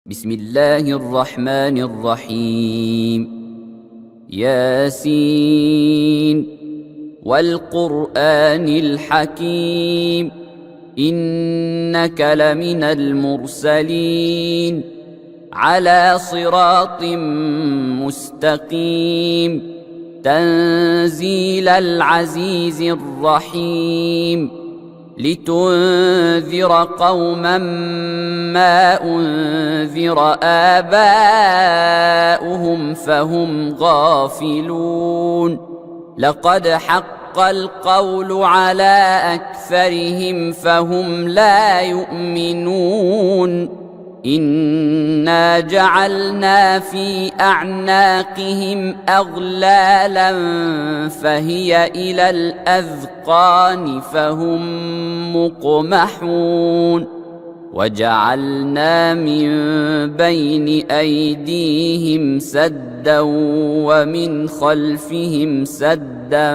بسم الله الرحمن الرحيم. ياسين والقرآن الحكيم إنك لمن المرسلين على صراط مستقيم تنزيل العزيز الرحيم لتنذر قوما ما أنذر آباؤهم فهم غافلون. لقد حق القول على أكثرهم فهم لا يؤمنون. إنا جعلنا في أعناقهم أغلالا فهي إلى الأذقان فهم مقمحون. وجعلنا من بين أيديهم سدا ومن خلفهم سدا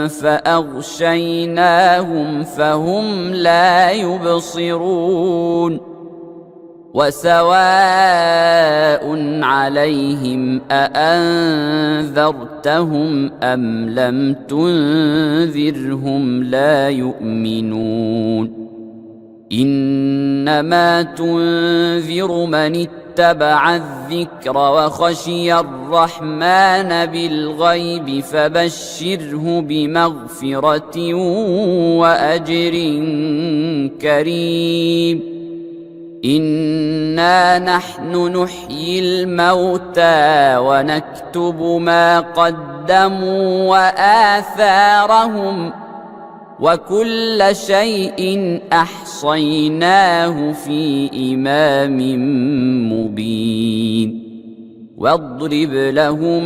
فأغشيناهم فهم لا يبصرون. وسواء عليهم أأنذرتهم أم لم تنذرهم لا يؤمنون. إنما تنذر من اتبع الذكر وخشي الرحمن بالغيب فبشره بمغفرة وأجر كريم. إنا نحن نحيي الموتى ونكتب ما قدموا وآثارهم وكل شيء أحصيناه في إمام مبين. واضرب لهم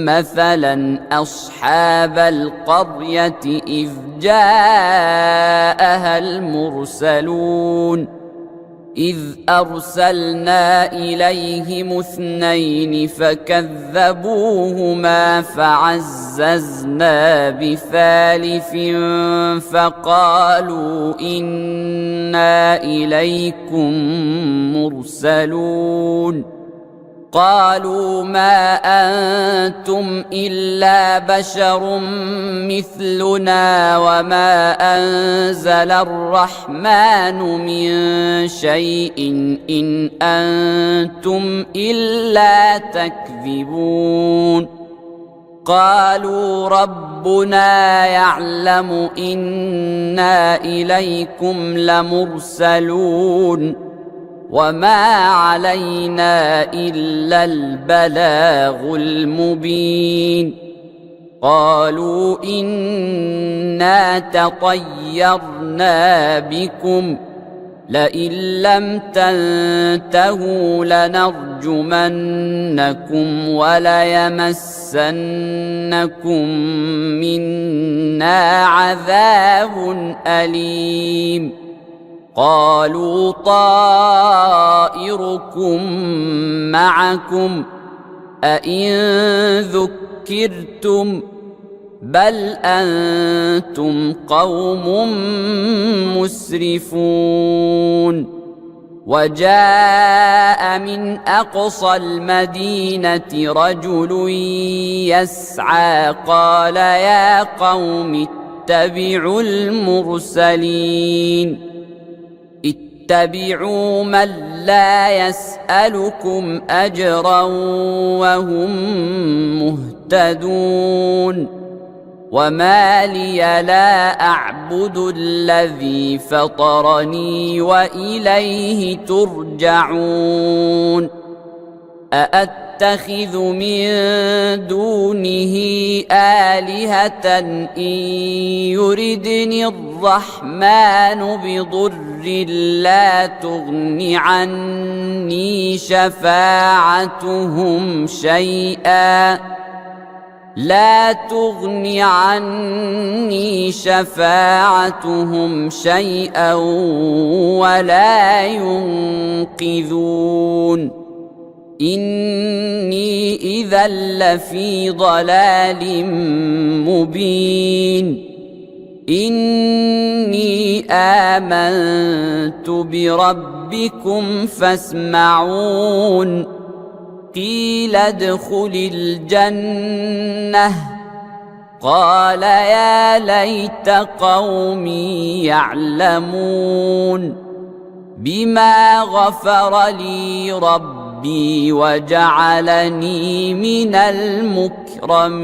مثلا أصحاب القرية إذ جاءها المرسلون إذ أرسلنا إليهم 2 فكذبوهما فعززنا بثالث فقالوا إنا إليكم مرسلون. قالوا ما أنتم إلا بشر مثلنا وما أنزل الرحمن من شيء إن أنتم إلا تكذبون. قالوا ربنا يعلم إنا إليكم لمرسلون وما علينا إلا البلاغ المبين. قالوا إنا تطيرنا بكم لئن لم تنتهوا لنرجمنكم وليمسنكم منا عذاب أليم. قالوا طائركم معكم أئن ذكرتم بل أنتم قوم مسرفون. وجاء من أقصى المدينة رجل يسعى قال يا قوم اتبعوا المرسلين اتبعوا من لا يسألكم أجرا وهم مهتدون. وما لي لا أعبد الذي فطرني وإليه ترجعون. أأتخذ من دونه آلهة إن يردني الرحمن بضر لا تغن عني شفاعتهم شيئا ولا ينقذون. إني إذا لفي ضلال مبين. إني آمنت بربكم فاسمعون قيل ادخل الجنة قال يا ليت قومي يعلمون بما غفر لي ربي وجعلني من المكرمين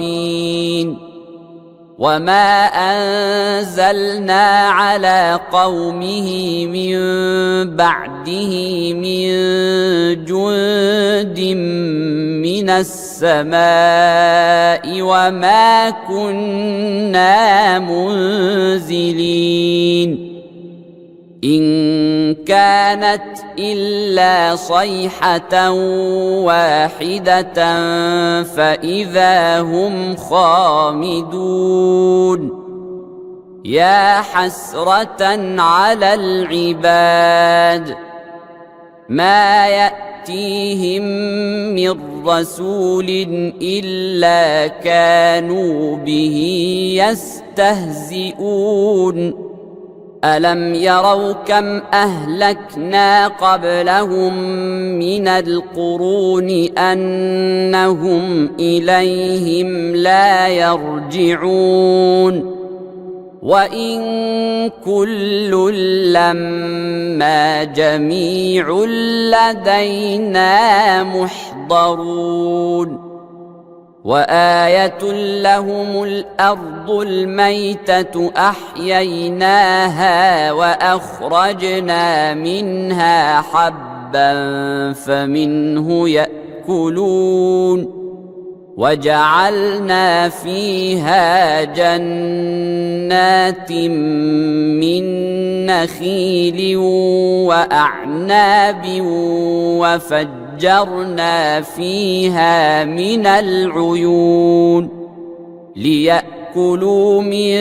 وما أنزلنا على قومه من بعده من جند من السماء وما كنا منزلين إن كانت إلا صيحة واحدة فإذا هم خامدون يا حسرة على العباد ما يأتيهم من رسول إلا كانوا به يستهزئون ألم يروا كم أهلكنا قبلهم من القرون أنهم إليهم لا يرجعون وإن كل لما جميع لدينا محضرون وآية لهم الأرض الميتة أحييناها وأخرجنا منها حبا فمنه يأكلون وجعلنا فيها جنات من نخيل وأعناب وفجرنا فيها من العيون ليأكلوا من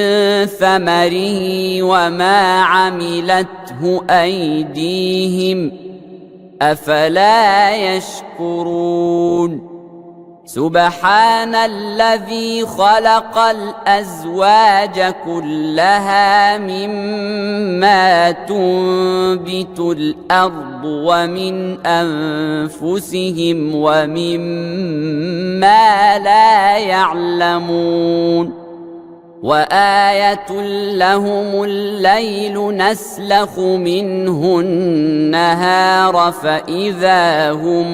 ثمره وما عملته أيديهم أفلا يشكرون سبحان الذي خلق الأزواج كلها مما تنبت الأرض ومن أنفسهم ومما لا يعلمون وآية لهم الليل نسلخ منه النهار فإذا هم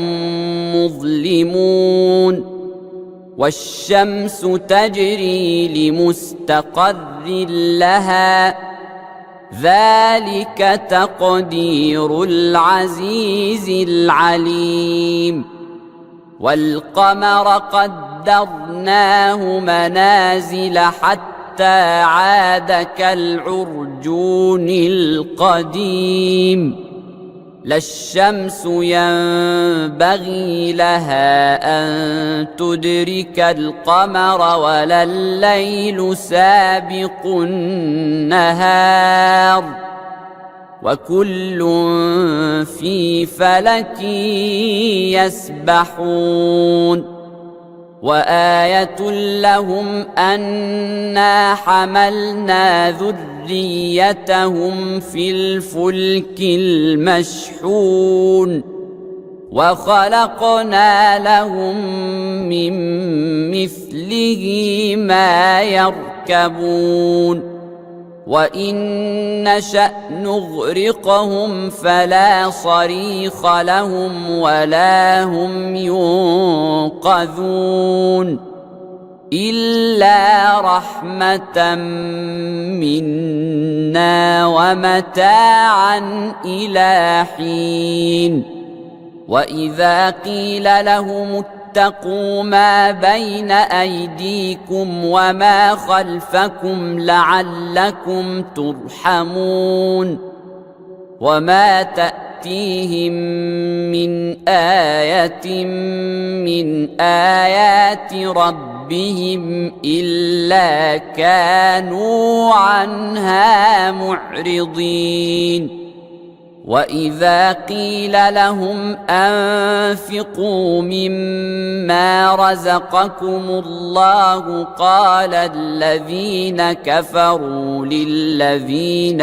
مظلمون والشمس تجري لمستقر لها ذلك تقدير العزيز العليم والقمر قدرناه منازل حتى عاد كالعرجون القديم لا الشمس ينبغي لها أن تدرك القمر ولا الليل سابق النهار وكل في فلك يسبحون وآية لهم أنا حملنا ذريتهم في الفلك المشحون وخلقنا لهم من مثله ما يركبون وإن نشأ نغرقهم فلا صريخ لهم ولا هم ينقذون إلا رحمة منا ومتاعا إلى حين وإذا قيل لهم اتقوا ما بين أيديكم وما خلفكم لعلكم ترحمون وما تأتيهم من آية من آيات ربهم إلا كانوا عنها معرضين وإذا قيل لهم أنفقوا مما رزقكم الله قال الذين كفروا للذين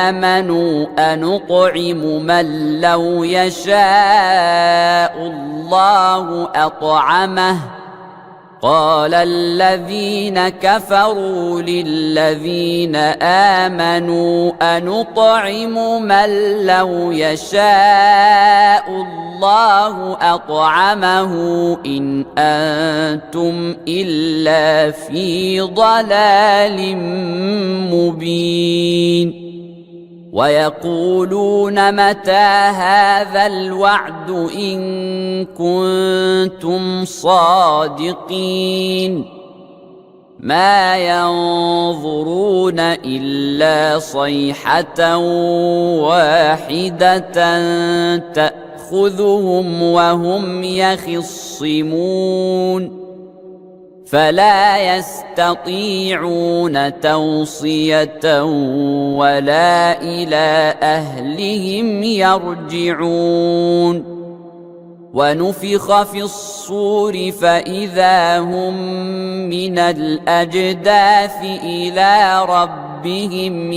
آمنوا أنطعم من لو يشاء الله أطعمه قال الذين كفروا للذين آمنوا أنطعم من لو يشاء الله أطعمه إن أنتم إلا في ضلال مبين ويقولون متى هذا الوعد إن كنتم صادقين ما ينظرون إلا صيحة واحدة تأخذهم وهم يخصمون فلا يستطيعون توصية ولا إلى أهلهم يرجعون ونفخ في الصور فإذا هم من الأجداث إلى ربهم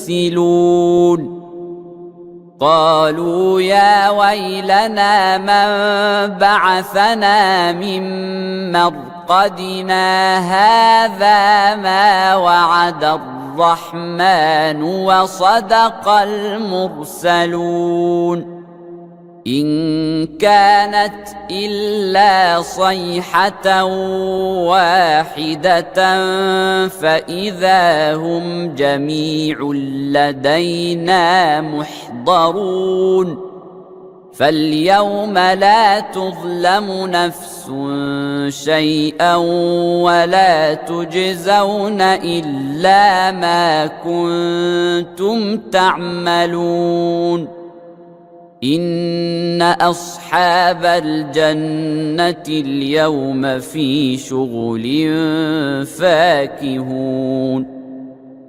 ينسلون قالوا يا ويلنا من بعثنا من مرقدنا هذا ما وعد الرحمن وصدق المرسلون إن كانت إلا صيحة واحدة فإذا هم جميع لدينا محضرون فاليوم لا تظلم نفس شيئا ولا تجزون إلا ما كنتم تعملون إن أصحاب الجنة اليوم في شغل فاكهون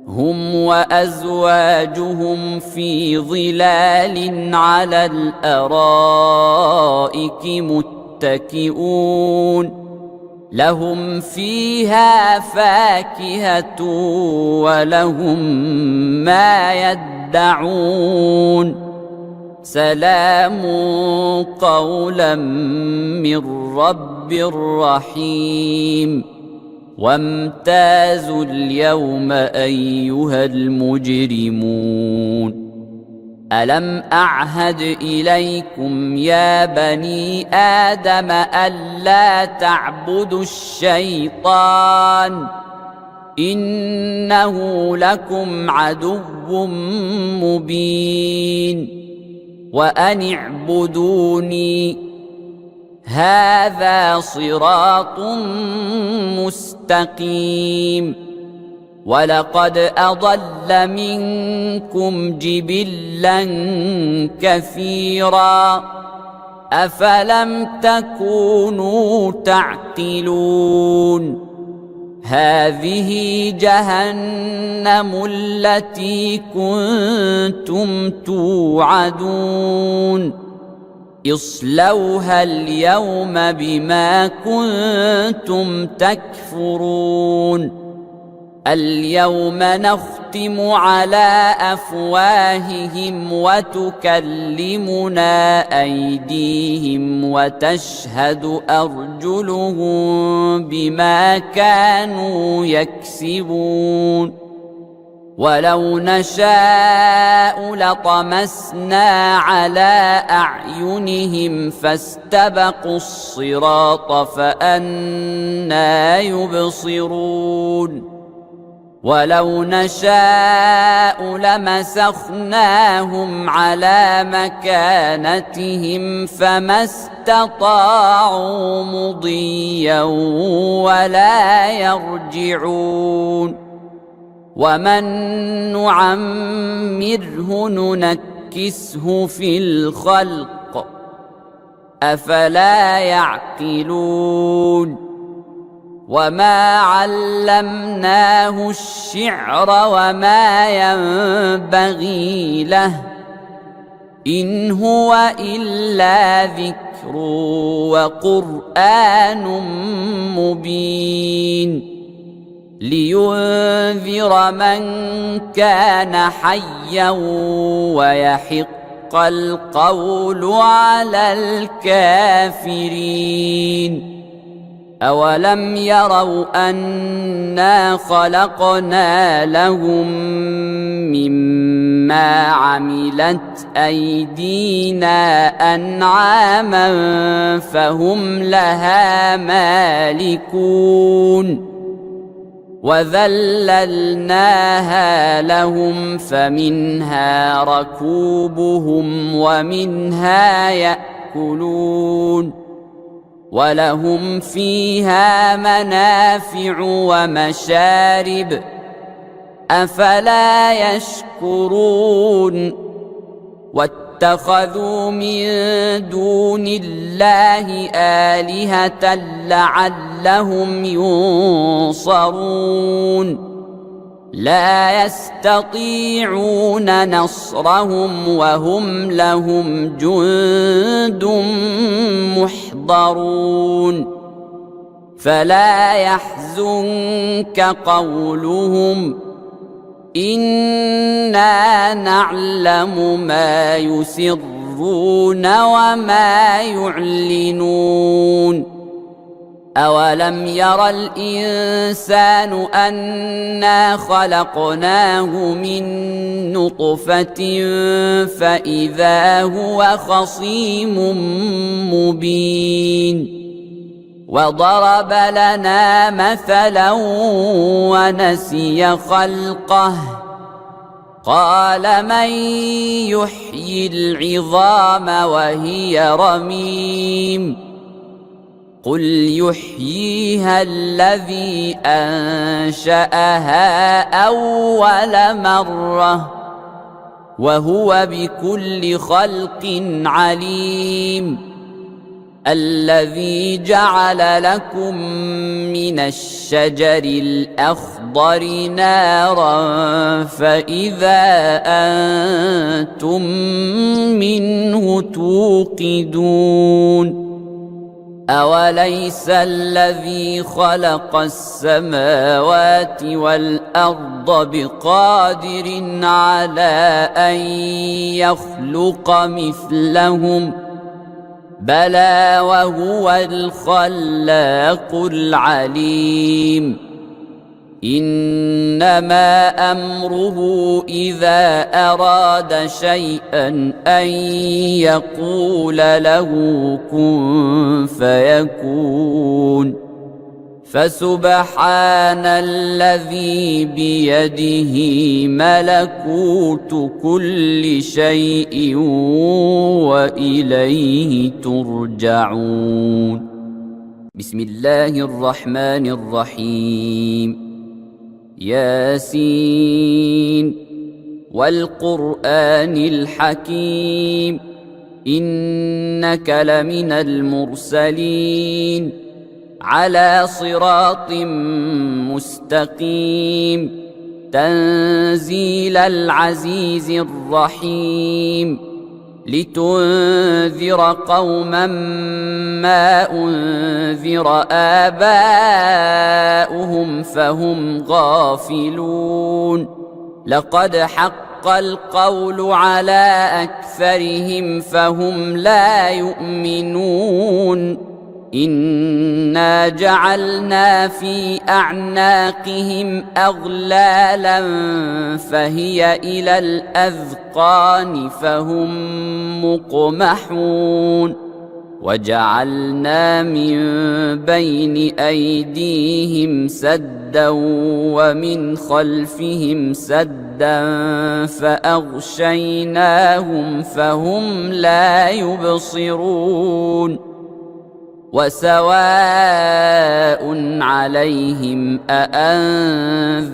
هم وأزواجهم في ظلال على الأرائك متكئون لهم فيها فاكهة ولهم ما يدعون سلام قولا من رب رحيم وامتازوا اليوم أيها المجرمون ألم أعهد إليكم يا بني آدم ألا تعبدوا الشيطان إنه لكم عدو مبين وأن اعبدوني هذا صراط مستقيم ولقد أضل منكم جبلا كثيرا أفلم تكونوا تعقلون هذه جهنم التي كنتم توعدون اصلوها اليوم بما كنتم تكفرون اليوم نختم على أفواههم وتكلمنا أيديهم وتشهد أرجلهم بما كانوا يكسبون ولو نشاء لطمسنا على أعينهم فاستبقوا الصراط فأنى يبصرون ولو نشاء لمسخناهم على مكانتهم فما استطاعوا مضيا ولا يرجعون ومن نعمره ننكسه في الخلق أفلا يعقلون وما علمناه الشعر وما ينبغي له إن هو إلا ذكر وقرآن مبين لينذر من كان حيا ويحق القول على الكافرين أولم يروا أنا خلقنا لهم مما عملت أيدينا أنعاما فهم لها مالكون وذللناها لهم فمنها ركوبهم ومنها يأكلون ولهم فيها منافع ومشارب أفلا يشكرون واتخذوا من دون الله آلهة لعلهم ينصرون لا يستطيعون نصرهم وهم لهم جند محضرون فلا يحزنك قولهم إنا نعلم ما يسرون وما يعلنون أولم ير الإنسان أنا خلقناه من نطفة فإذا هو خصيم مبين وضرب لنا مثلا ونسي خلقه قال من يحيي العظام وهي رميم قل يحييها الذي أنشأها أول مرة وهو بكل خلق عليم الذي جعل لكم من الشجر الأخضر نارا فإذا أنتم منه توقدون أوليس الذي خلق السماوات والأرض بقادر على أن يخلق مثلهم بلى وهو الخلاق العليم إنما أمره إذا أراد شيئا أن يقول له كن فيكون فسبحان الذي بيده ملكوت كل شيء وإليه ترجعون بسم الله الرحمن الرحيم ياسين والقرآن الحكيم إنك لمن المرسلين على صراط مستقيم تنزيل العزيز الرحيم لتنذر قوما ما أنذر آباؤهم فهم غافلون لقد حق القول على أكثرهم فهم لا يؤمنون إنا جعلنا في أعناقهم أغلالا فهي إلى الأذقان فهم مقمحون وجعلنا من بين أيديهم سدا ومن خلفهم سدا فأغشيناهم فهم لا يبصرون وسواء عليهم أأنذرتهم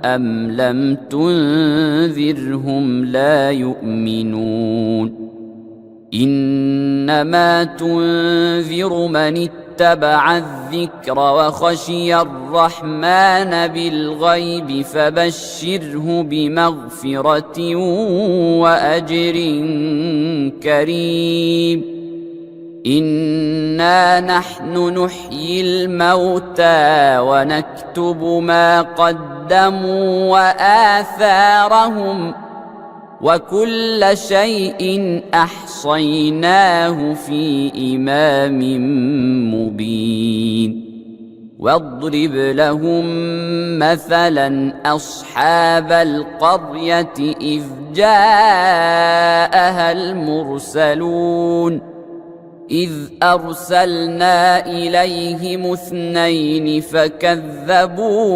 أم لم تنذرهم لا يؤمنون إنما تنذر من اتبع الذكر وخشي الرحمن بالغيب فبشره بمغفرة وأجر كريم. إنا نحن نحيي الموتى ونكتب ما قدموا وآثارهم وكل شيء أحصيناه في إمام مبين. واضرب لهم مثلا أصحاب القرية إذ جاءها المرسلون إذ أرسلنا إليهم 2 فكذبوهما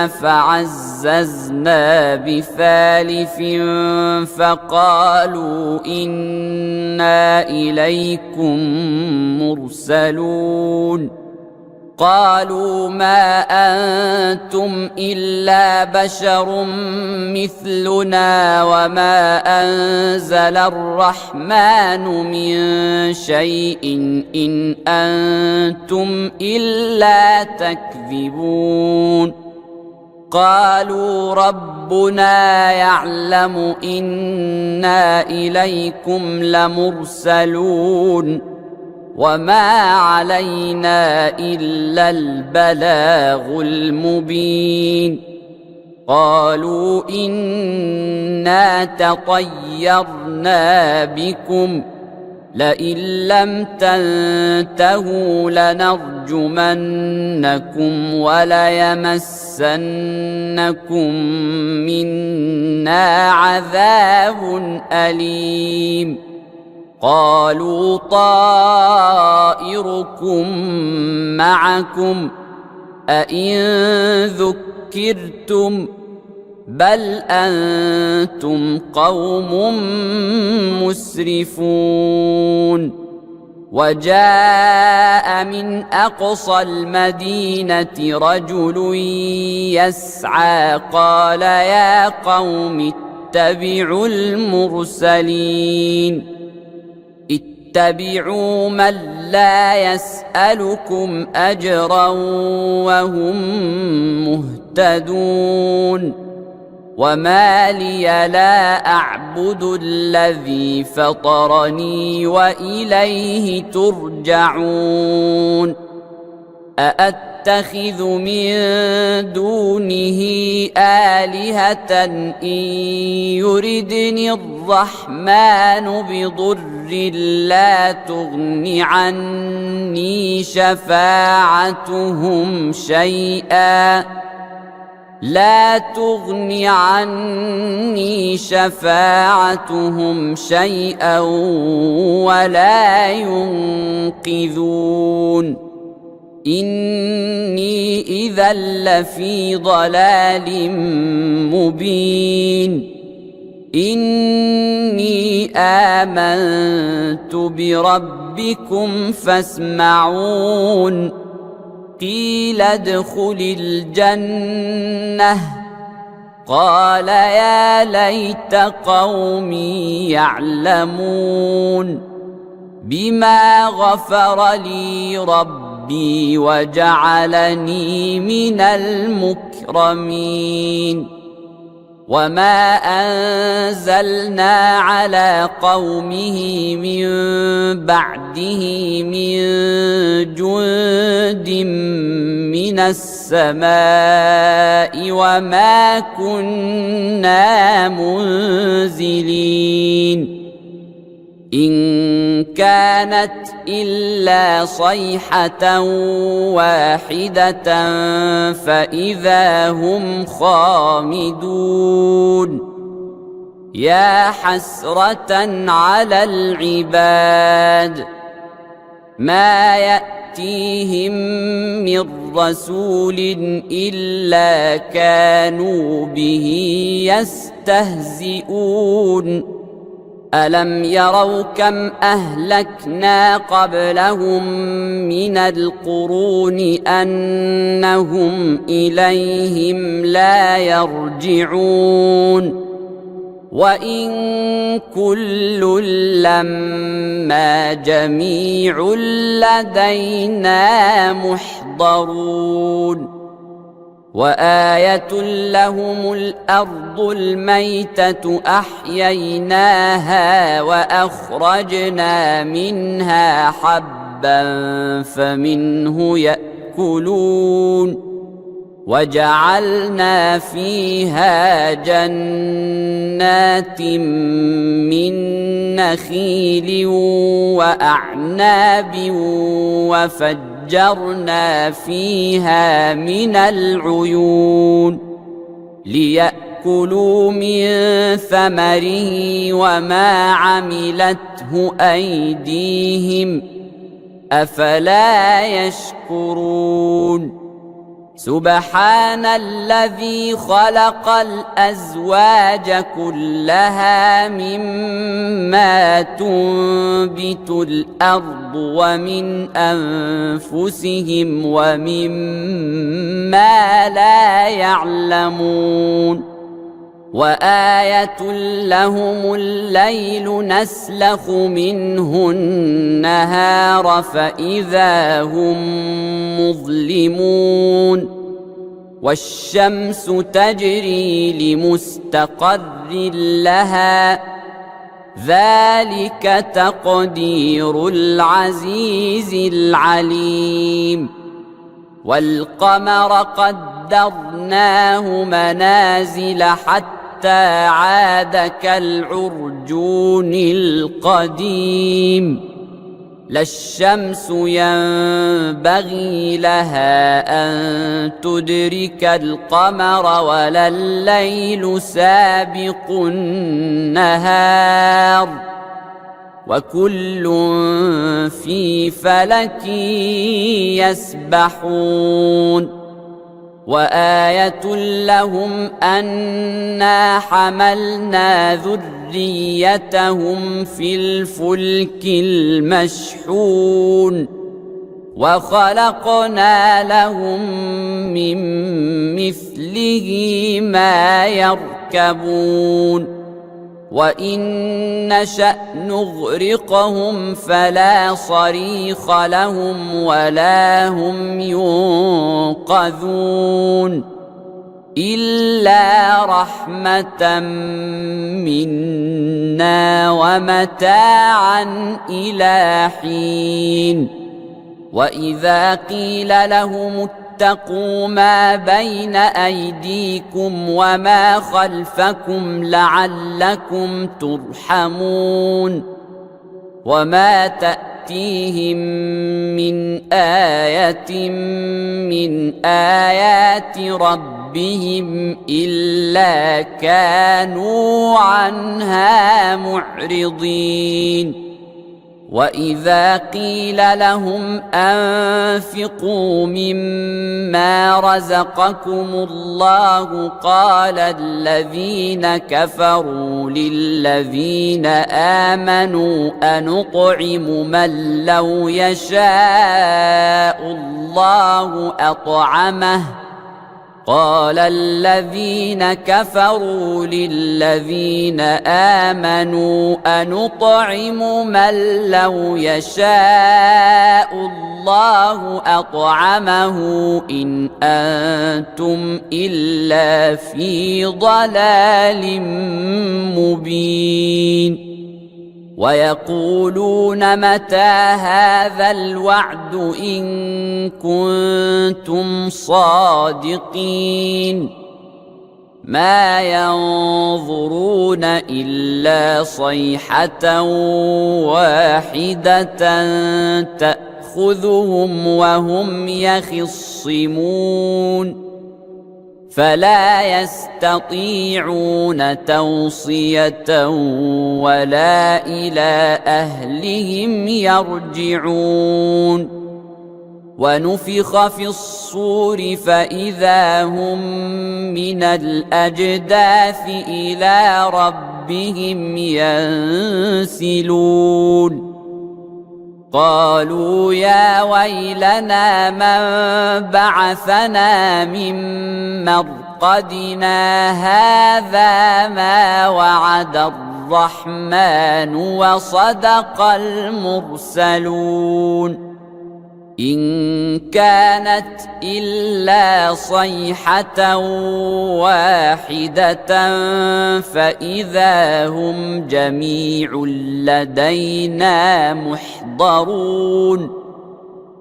فعززنا بثالث فقالوا إنا إليكم مرسلون. قالوا ما أنتم إلا بشر مثلنا وما أنزل الرحمن من شيء إن أنتم إلا تكذبون. قالوا ربنا يعلم إنا إليكم لمرسلون وما علينا إلا البلاغ المبين. قالوا إنا تطيرنا بكم لئن لم تنتهوا لنرجمنكم وليمسنكم منا عذاب أليم. قالوا طائركم معكم أئن ذكرتم بل أنتم قوم مسرفون. وجاء من أقصى المدينة رجل يسعى قال يا قوم اتبعوا المرسلين اتبعوا من لا يسألكم أجرا وهم مهتدون. وما لي لا أعبد الذي فطرني وإليه ترجعون. أأتخذ من دونه آلهة إن يردني الرحمن بضر لا تغن عني شفاعتهم شيئا ولا ينقذون. إني إذا لفي ضلال مبين. إني آمنت بربكم فاسمعون. قيل ادخل الجنة قال يا ليت قومي يعلمون بما غفر لي ربي وجعلني من المكرمين. وما أنزلنا على قومه من بعده من جند من السماء وما كنا منزلين. إن كانت إلا صيحة واحدة فإذا هم خامدون. يا حسرة على العباد ما يأتيهم من رسول إلا كانوا به يستهزئون. ألم يروا كم أهلكنا قبلهم من القرون أنهم إليهم لا يرجعون. وإن كل لما جميع لدينا محضرون وآية لهم الأرض الميتة أحييناها وأخرجنا منها حبا فمنه يأكلون وجعلنا فيها جنات من نخيل وأعناب وفجرنا فيها من العيون ليأكلوا من ثمره وما عملته أيديهم أفلا يشكرون سبحان الذي خلق الأزواج كلها مما تنبت الأرض ومن أنفسهم ومما لا يعلمون وآية لهم الليل نسلخ منه النهار فإذا هم مظلمون والشمس تجري لمستقر لها ذلك تقدير العزيز العليم والقمر قدرناه منازل حتى عاد كالعرجون القديم لا الشمس ينبغي لها أن تدرك القمر ولا الليل سابق النهار وكل في فلك يسبحون وآية لهم أنا حملنا ذريتهم في الفلك المشحون وخلقنا لهم من مثله ما يركبون وإن نشأ نغرقهم فلا صريخ لهم ولا هم ينقذون إلا رحمة منا ومتاعا إلى حين وإذا قيل لهم اتقوا ما بين أيديكم وما خلفكم لعلكم ترحمون وما تأتيهم من آية من آيات ربهم إلا كانوا عنها معرضين وإذا قيل لهم أنفقوا مما رزقكم الله قال الذين كفروا للذين آمنوا أنطعم من لو يشاء الله أطعمه قال الذين كفروا للذين آمنوا أنطعم من لو يشاء الله أطعمه إن أنتم إلا في ضلال مبين ويقولون متى هذا الوعد إن كنتم صادقين ما ينظرون إلا صيحة واحدة تأخذهم وهم يخصمون فلا يستطيعون توصية ولا إلى أهلهم يرجعون ونفخ في الصور فإذا هم من الأجداث إلى ربهم ينسلون قالوا يا ويلنا من بعثنا من مرقدنا هذا ما وعد الرحمن وصدق المرسلون إن كانت إلا صيحة واحدة فإذا هم جميع لدينا محضرون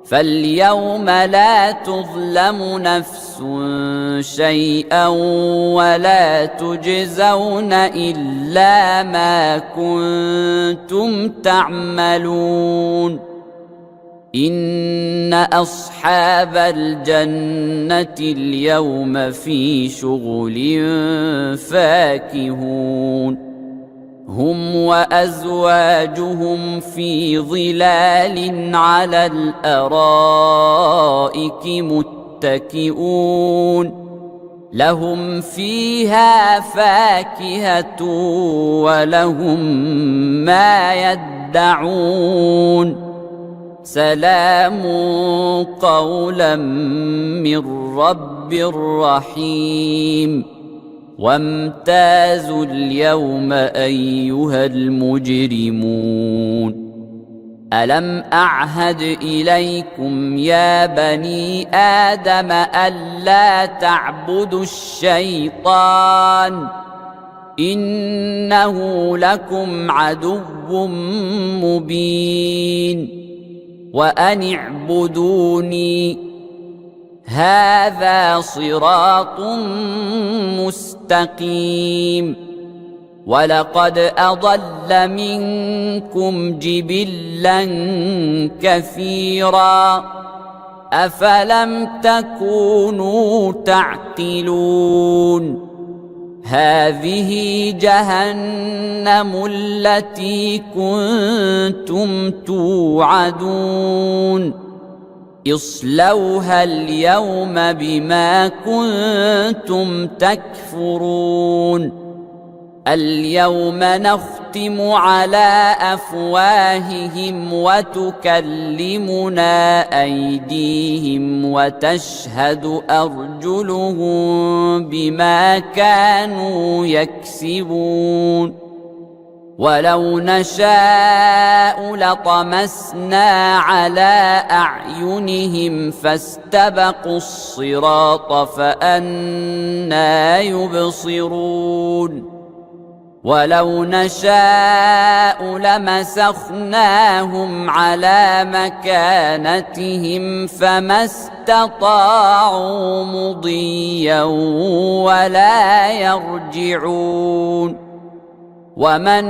فاليوم لا تظلم نفس شيئا ولا تجزون إلا ما كنتم تعملون إن أصحاب الجنة اليوم في شغل فاكهون هم وأزواجهم في ظلال على الأرائك متكئون لهم فيها فاكهة ولهم ما يدعون سلام قولا من رب رحيم وامتازوا اليوم أيها المجرمون ألم أعهد إليكم يا بني آدم ألا تعبدوا الشيطان إنه لكم عدو مبين وأن اعبدوني هذا صراط مستقيم ولقد أضل منكم جبلا كثيرا أفلم تكونوا تعقلون هذه جهنم التي كنتم توعدون اصلوها اليوم بما كنتم تكفرون اليوم نختم على أفواههم وتكلمنا أيديهم وتشهد أرجلهم بما كانوا يكسبون ولو نشاء لطمسنا على أعينهم فاستبقوا الصراط فأنى يبصرون ولو نشاء لمسخناهم على مكانتهم فما استطاعوا مضيا ولا يرجعون ومن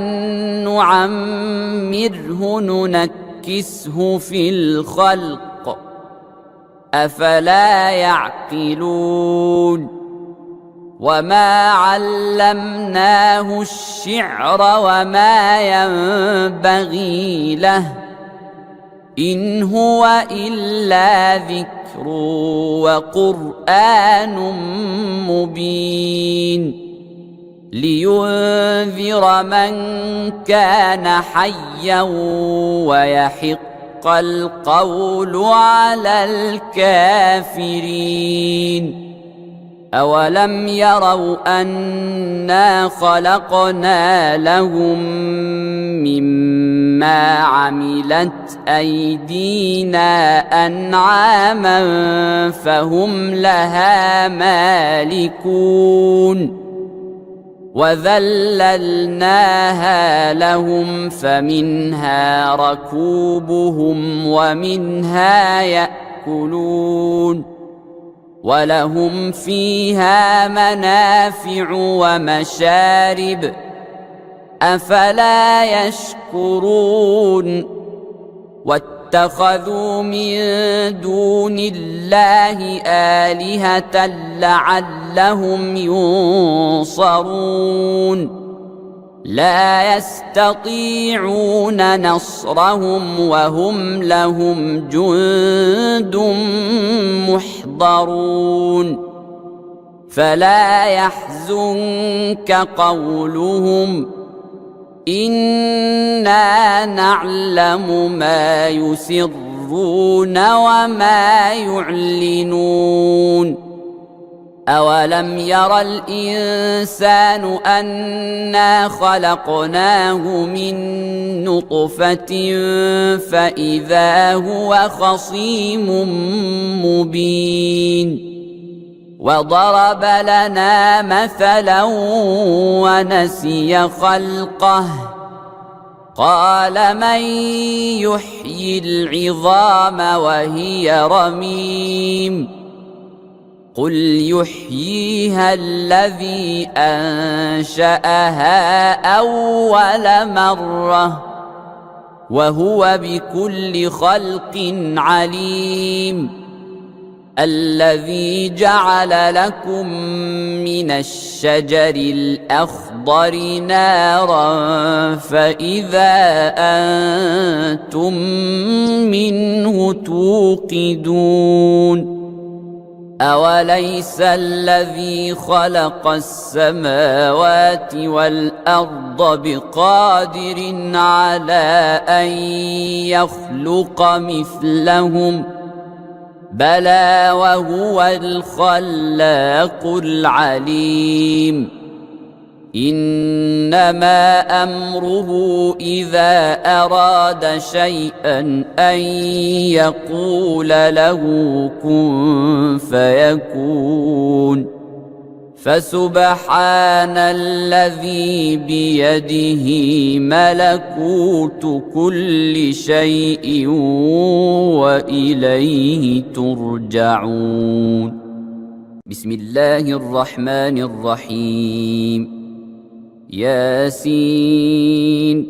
نعمره ننكسه في الخلق أفلا يعقلون وما علمناه الشعر وما ينبغي له إن هو إلا ذكر وقرآن مبين لينذر من كان حيا ويحق القول على الكافرين أولم يروا أنا خلقنا لهم مما عملت أيدينا أنعاما فهم لها مالكون وذللناها لهم فمنها ركوبهم ومنها يأكلون ولهم فيها منافع ومشارب أفلا يشكرون واتخذوا من دون الله آلهة لعلهم ينصرون لا يستطيعون نصرهم وهم لهم جند محضرون فلا يحزنك قولهم إنا نعلم ما يسرون وما يعلنون أولم ير الإنسان أنا خلقناه من نطفة فإذا هو خصيم مبين وضرب لنا مثلا ونسي خلقه قال من يحيي العظام وهي رميم قل يحييها الذي أنشأها أول مرة وهو بكل خلق عليم الذي جعل لكم من الشجر الأخضر نارا فإذا أنتم منه توقدون أوليس الذي خلق السماوات والأرض بقادر على أن يخلق مثلهم بلى وهو الخلاق العليم إنما أمره إذا أراد شيئا أن يقول له كن فيكون فسبحان الذي بيده ملكوت كل شيء وإليه ترجعون بسم الله الرحمن الرحيم ياسين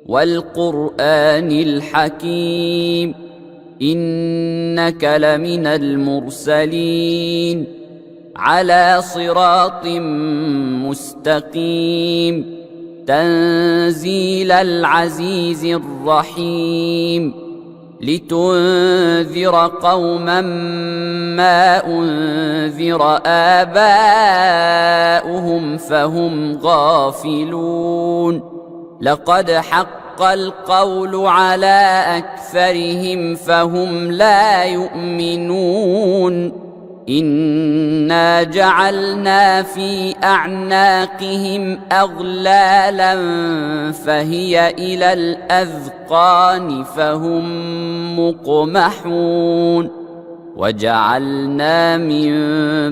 والقرآن الحكيم إنك لمن المرسلين على صراط مستقيم تنزيل العزيز الرحيم لتنذر قوما ما أنذر آباؤهم فهم غافلون لقد حق القول على أكثرهم فهم لا يؤمنون إنا جعلنا في أعناقهم أغلالا فهي إلى الأذقان فهم مقمحون وجعلنا من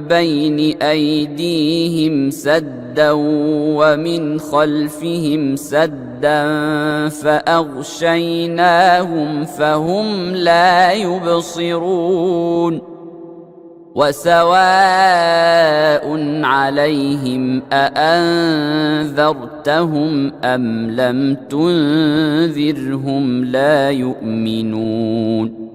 بين أيديهم سدا ومن خلفهم سدا فأغشيناهم فهم لا يبصرون وسواء عليهم أأنذرتهم أم لم تنذرهم لا يؤمنون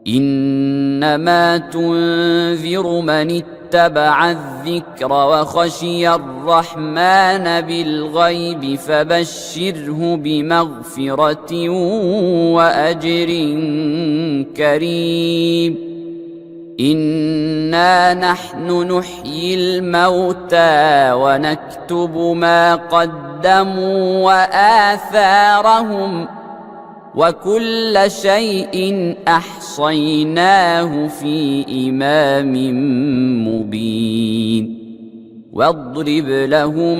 إنما تنذر من اتبع الذكر وخشي الرحمن بالغيب فبشره بمغفرة وأجر كريم إنا نحن نحيي الموتى ونكتب ما قدموا وآثارهم وكل شيء أحصيناه في إمام مبين واضرب لهم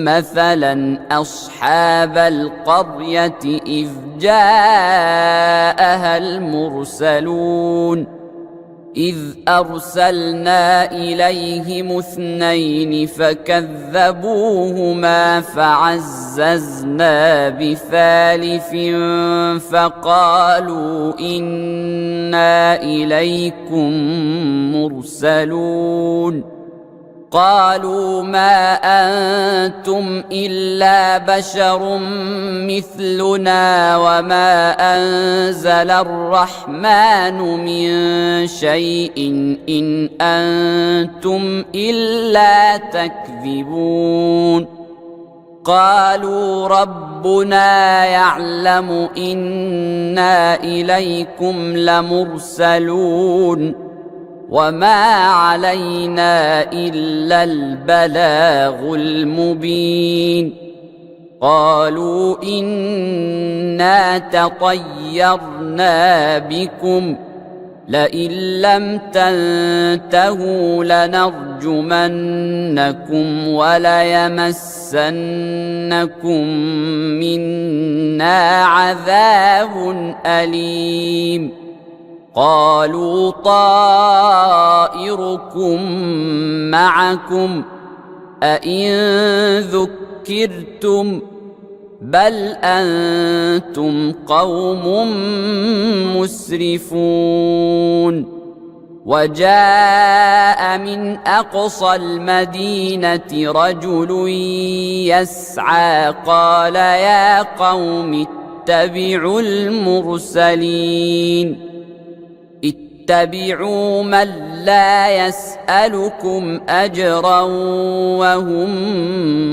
مثلا أصحاب القرية إذ جاءها المرسلون إذ أرسلنا إليهم 2 فكذبوهما فعززنا بثالث فقالوا إنا إليكم مرسلون قالوا ما أنتم إلا بشر مثلنا وما أنزل الرحمن من شيء إن أنتم إلا تكذبون قالوا ربنا يعلم إنا إليكم لمرسلون وما علينا إلا البلاغ المبين قالوا إنا تطيرنا بكم لئن لم تنتهوا لنرجمنكم وليمسنكم منا عذاب أليم قالوا طائركم معكم أئن ذكرتم بل أنتم قوم مسرفون وجاء من أقصى المدينة رجل يسعى قال يا قوم اتبعوا المرسلين اتبعوا من لا يسألكم أجرا وهم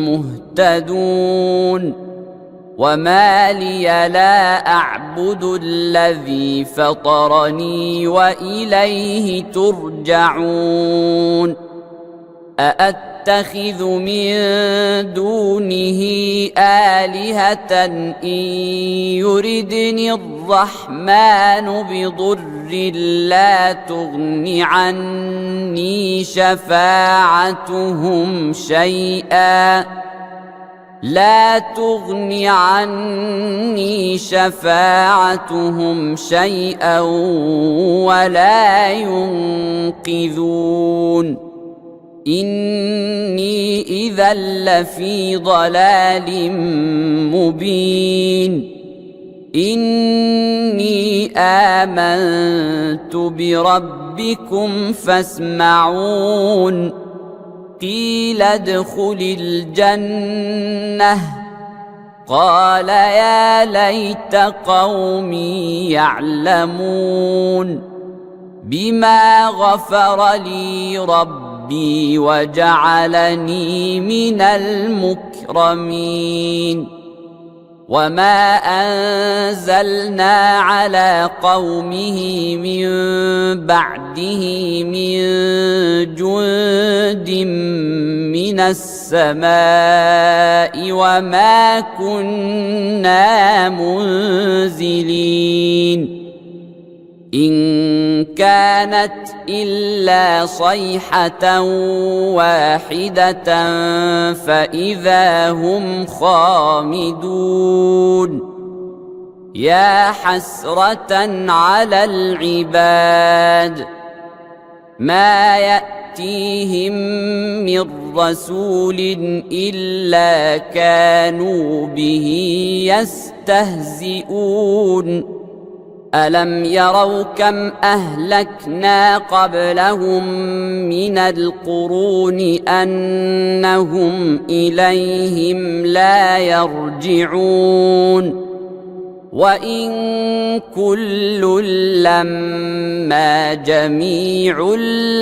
مهتدون وما لي لا أعبد الذي فطرني وإليه ترجعون أأتخذ من دونه آلهة إن يردني الرحمن بضر لا تغن عني شفاعتهم شيئا ولا ينقذون إني إذا لفي ضلال مبين إني آمنت بربكم فاسمعون قيل ادخل الجنة قال يا ليت قومي يعلمون بما غفر لي ربي وجعلني من المكرمين وما أنزلنا على قومه من بعده من جند من السماء وما كنا منزلين إن كانت إلا صيحة واحدة فإذا هم خامدون يا حسرة على العباد ما يأتيهم من رسول إلا كانوا به يستهزئون ألم يروا كم أهلكنا قبلهم من القرون أنهم إليهم لا يرجعون وإن كل لما جميع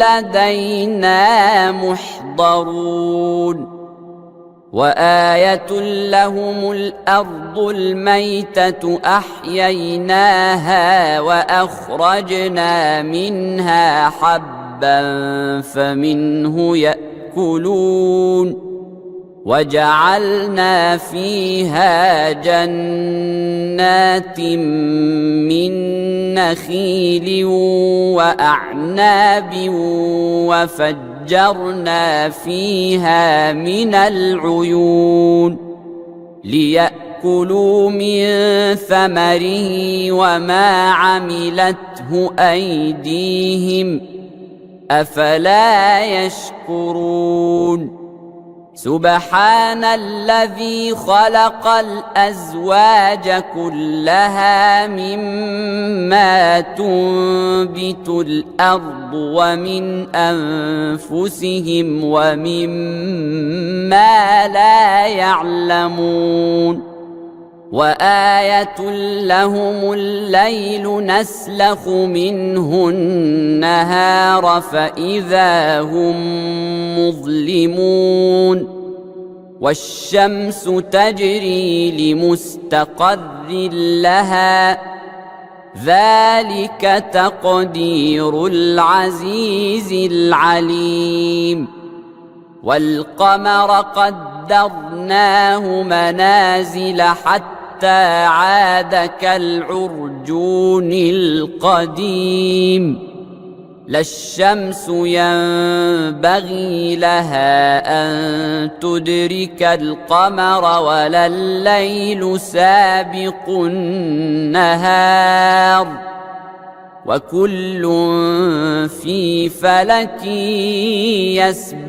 لدينا محضرون وآية لهم الأرض الميتة أحييناها وأخرجنا منها حبا فمنه يأكلون وجعلنا فيها جنات من نخيل وأعناب وفجرنا فيها من العيون ليأكلوا من ثمره وما عملته أيديهم أفلا يشكرون سبحان الذي خلق الأزواج كلها مما تنبت الأرض ومن أنفسهم ومما لا يعلمون وآية لهم الليل نسلخ منه النهار فإذا هم مظلمون والشمس تجري لمستقر لها ذلك تقدير العزيز العليم والقمر قدرناه وقدرناه منازل حتى عاد كالعرجون القديم لا الشمس ينبغي لها أن تدرك القمر ولا الليل سابق النهار وكل في فلك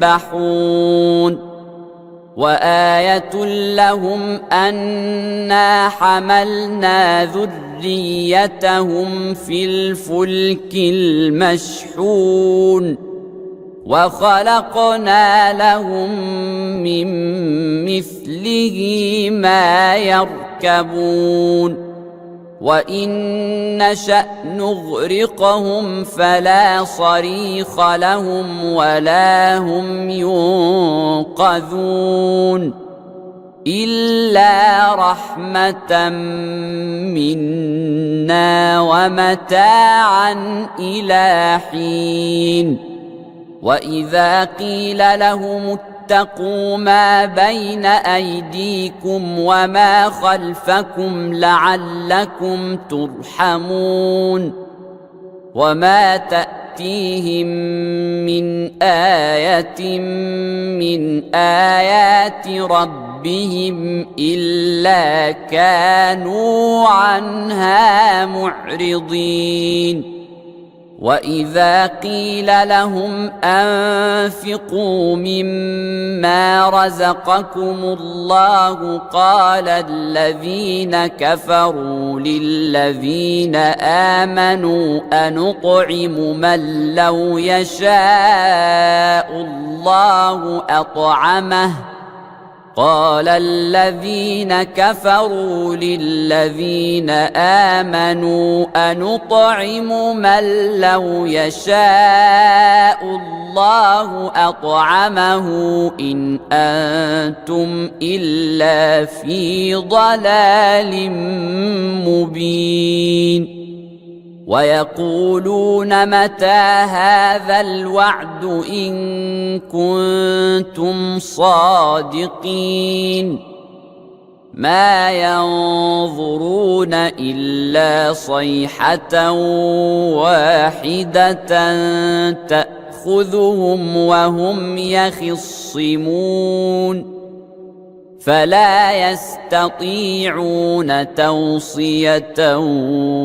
يسبحون وآية لهم أنا حملنا ذريتهم في الفلك المشحون وخلقنا لهم من مثله ما يركبون وإن نشأ نغرقهم فلا صريخ لهم ولا هم ينقذون إلا رحمة منا ومتاعا إلى حين وإذا قيل لهم اتقوا ما بين أيديكم وما خلفكم لعلكم ترحمون وما تأتيهم من آية من آيات ربهم إلا كانوا عنها معرضين وإذا قيل لهم أنفقوا مما رزقكم الله قال الذين كفروا للذين آمنوا أنطعم من لو يشاء الله أطعمه قال الذين كفروا للذين آمنوا أنطعم من لو يشاء الله أطعمه إن أنتم إلا في ضلال مبين ويقولون متى هذا الوعد إن كنتم صادقين ما ينظرون إلا صيحة واحدة تأخذهم وهم يخصمون فلا يستطيعون توصية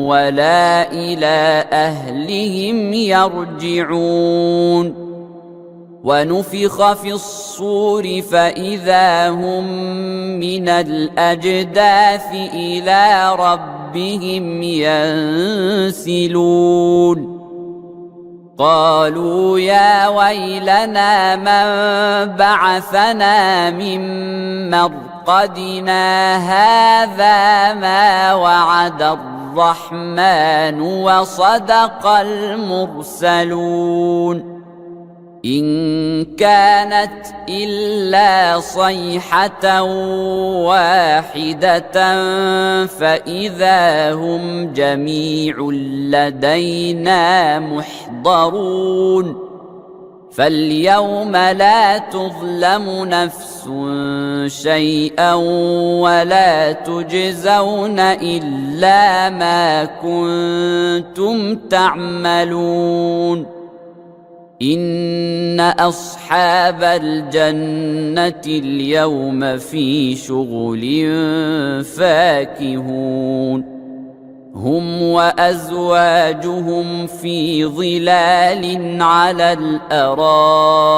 ولا إلى أهلهم يرجعون ونفخ في الصور فإذا هم من الأجداث إلى ربهم ينسلون قالوا يا ويلنا من بعثنا من مرقدنا هذا ما وعد الرحمن وصدق المرسلون إن كانت إلا صيحة واحدة فإذا هم جميع لدينا محضرون فاليوم لا تظلم نفس شيئا ولا تجزون إلا ما كنتم تعملون إن أصحاب الجنة اليوم في شغل فاكهون هم وأزواجهم في ظلال على الأرائك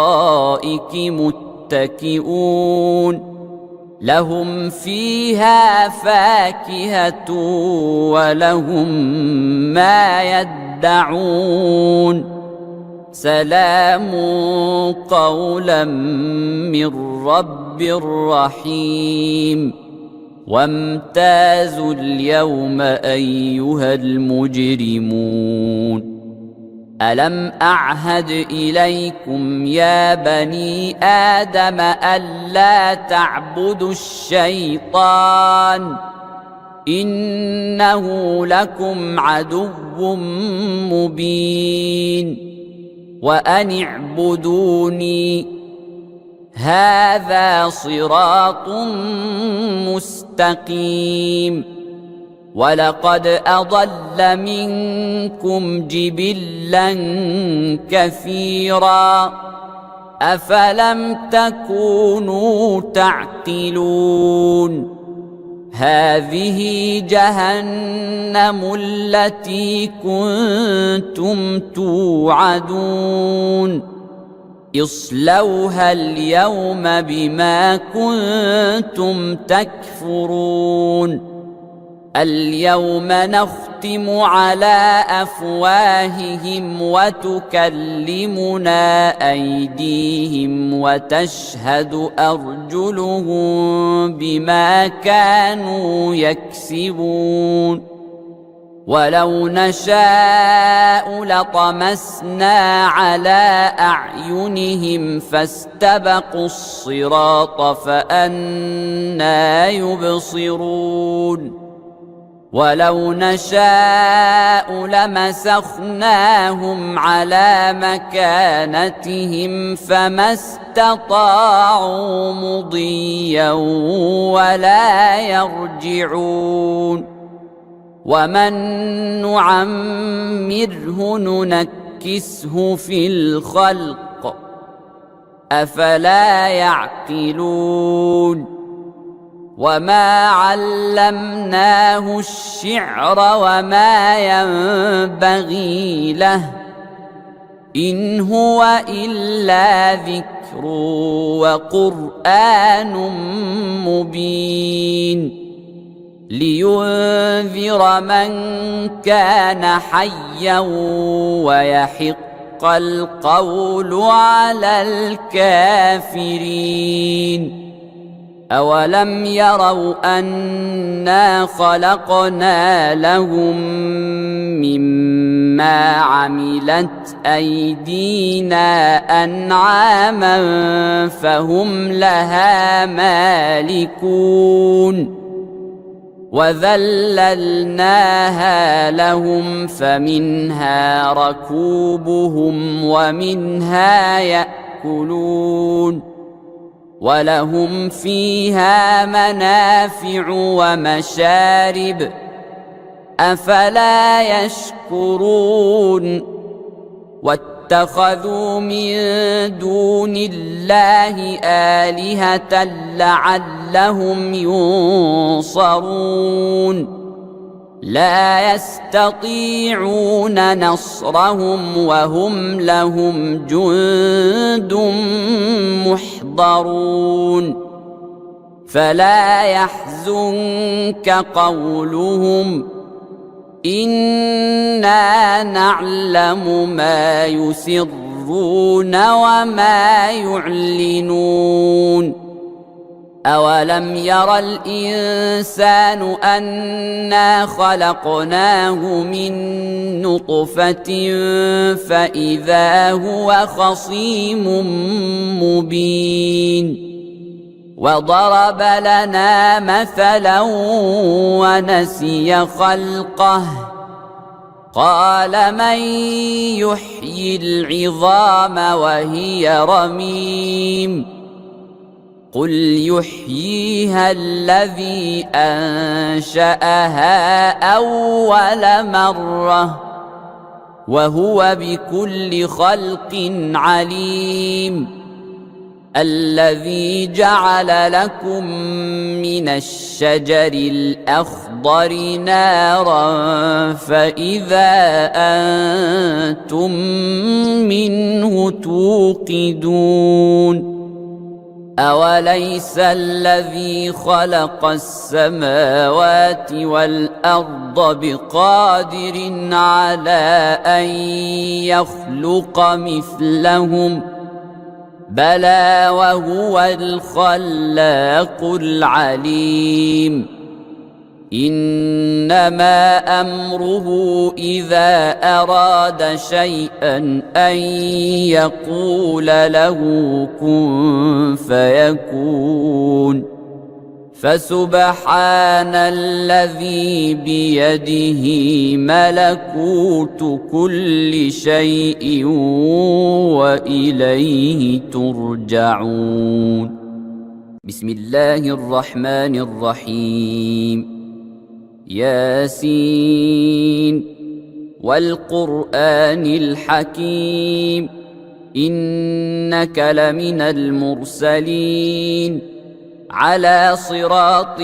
متكئون لهم فيها فاكهة ولهم ما يدعون سلام قولا من رب رحيم وامتازوا اليوم أيها المجرمون ألم أعهد إليكم يا بني آدم ألا تعبدوا الشيطان إنه لكم عدو مبين وأن اعبدوني هذا صراط مستقيم ولقد أضل منكم جبلا كثيرا أفلم تكونوا تعقلون هذه جهنم التي كنتم توعدون اصلوها اليوم بما كنتم تكفرون اليوم نختم على أفواههم وتكلمنا أيديهم وتشهد أرجلهم بما كانوا يكسبون ولو نشاء لطمسنا على أعينهم فاستبقوا الصراط فأنى يبصرون ولو نشاء لمسخناهم على مكانتهم فما استطاعوا مضيا ولا يرجعون ومن نعمره ننكسه في الخلق أفلا يعقلون وما علمناه الشعر وما ينبغي له إن هو إلا ذكر وقرآن مبين لينذر من كان حيا ويحق القول على الكافرين أولم يروا أنا خلقنا لهم مما عملت أيدينا أنعاما فهم لها مالكون وذللناها لهم فمنها ركوبهم ومنها يأكلون ولهم فيها منافع ومشارب أفلا يشكرون واتخذوا من دون الله آلهة لعلهم ينصرون لا يستطيعون نصرهم وهم لهم جند محضرون فلا يحزنك قولهم إنا نعلم ما يسرون وما يعلنون أولم ير الإنسان أنا خلقناه من نطفة فإذا هو خصيم مبين وضرب لنا مثلا ونسي خلقه قال من يحيي العظام وهي رميم قل يحييها الذي أنشأها أول مرة وهو بكل خلق عليم الذي جعل لكم من الشجر الأخضر نارا فإذا أنتم منه توقدون أوليس الذي خلق السماوات والأرض بقادر على أن يخلق مثلهم بلى وهو الخلاق العليم إنما أمره إذا أراد شيئا أن يقول له كن فيكون فسبحان الذي بيده ملكوت كل شيء وإليه ترجعون. بسم الله الرحمن الرحيم. ياسين والقرآن الحكيم إنك لمن المرسلين على صراط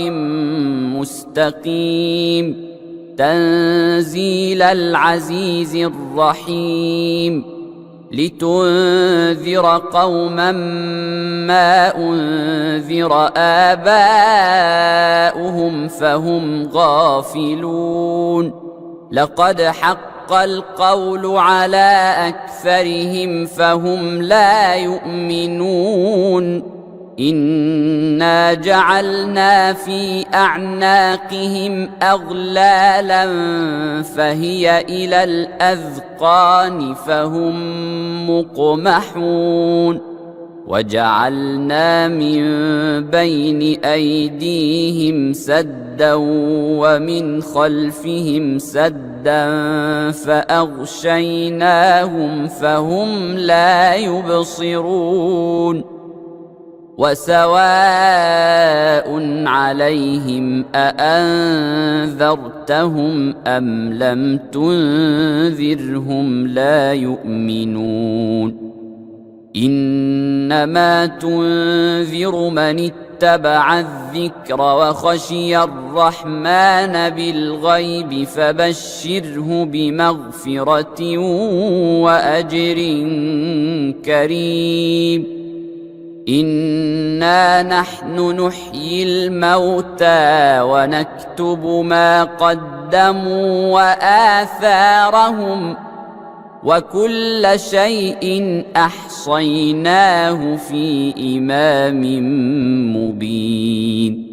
مستقيم تنزيل العزيز الرحيم لتنذر قوما ما أنذر آباؤهم فهم غافلون. لقد حق القول على أكثرهم فهم لا يؤمنون. إنا جعلنا في أعناقهم أغلالا فهي إلى الأذقان فهم مقمحون. وجعلنا من بين أيديهم سدا ومن خلفهم سدا فأغشيناهم فهم لا يبصرون. وسواء عليهم أأنذرتهم أم لم تنذرهم لا يؤمنون. إنما تنذر من اتبع الذكر وخشي الرحمن بالغيب فبشره بمغفرة وأجر كريم. إنا نحن نحيي الموتى ونكتب ما قدموا وآثارهم وكل شيء أحصيناه في إمام مبين.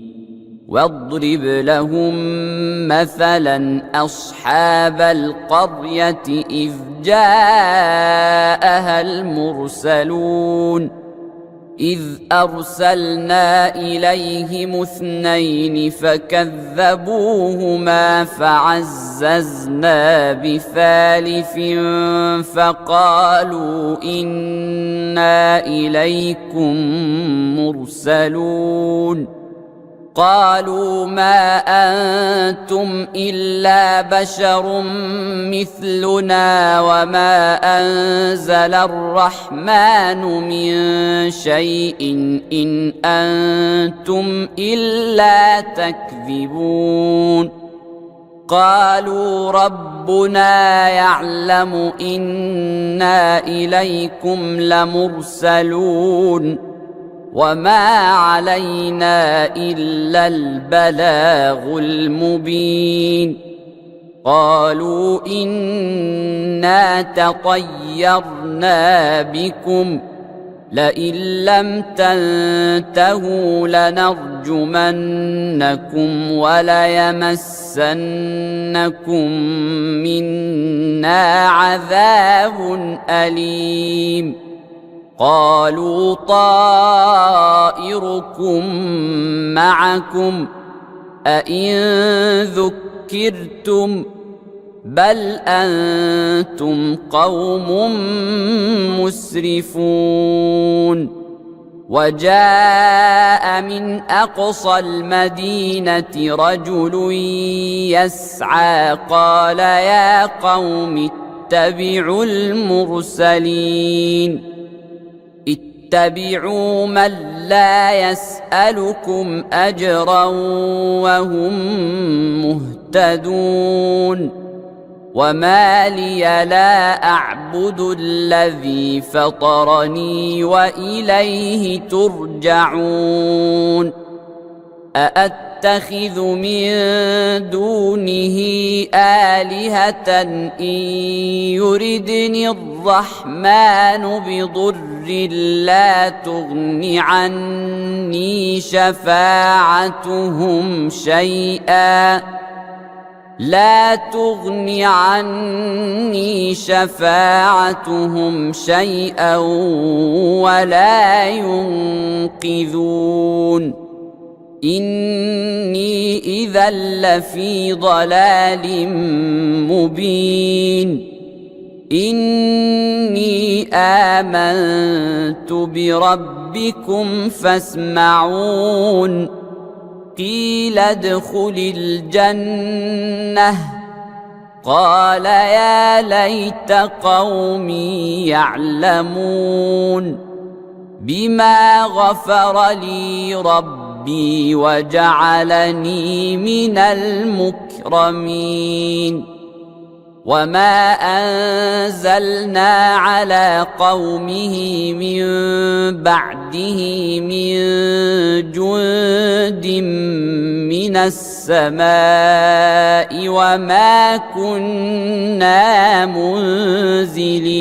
واضرب لهم مثلا أصحاب القرية إذ جاءها المرسلون إذ أرسلنا إليهم 2 فكذبوهما فعززنا بثالث فقالوا إنا إليكم مرسلون. قالوا ما أنتم إلا بشر مثلنا وما أنزل الرحمن من شيء إن أنتم إلا تكذبون. قالوا ربنا يعلم إنا إليكم لمرسلون وما علينا إلا البلاغ المبين. قالوا إنا تطيرنا بكم لئن لم تنتهوا لنرجمنكم وليمسنكم منا عذاب أليم. قالوا طائركم معكم أئن ذكرتم بل أنتم قوم مسرفون. وجاء من أقصى المدينة رجل يسعى قال يا قوم اتبعوا المرسلين اتبعوا من لا يسألكم أجرا وهم مهتدون. وما لي لا أعبد الذي فطرني وإليه ترجعون. أأتخذ من دونه آلهة إن يردني الرحمن بضر لا تغن عني شفاعتهم شيئا ولا ينقذون. إني إذا لفي ضلال مبين إني آمنت بربكم فاسمعون قيل ادخل الجنة قال يا ليت قومي يعلمون بما غفر لي ربي وجعلني من المكرمين وما أنزلنا على قومه من بعده من جند من السماء وما كنا منزلين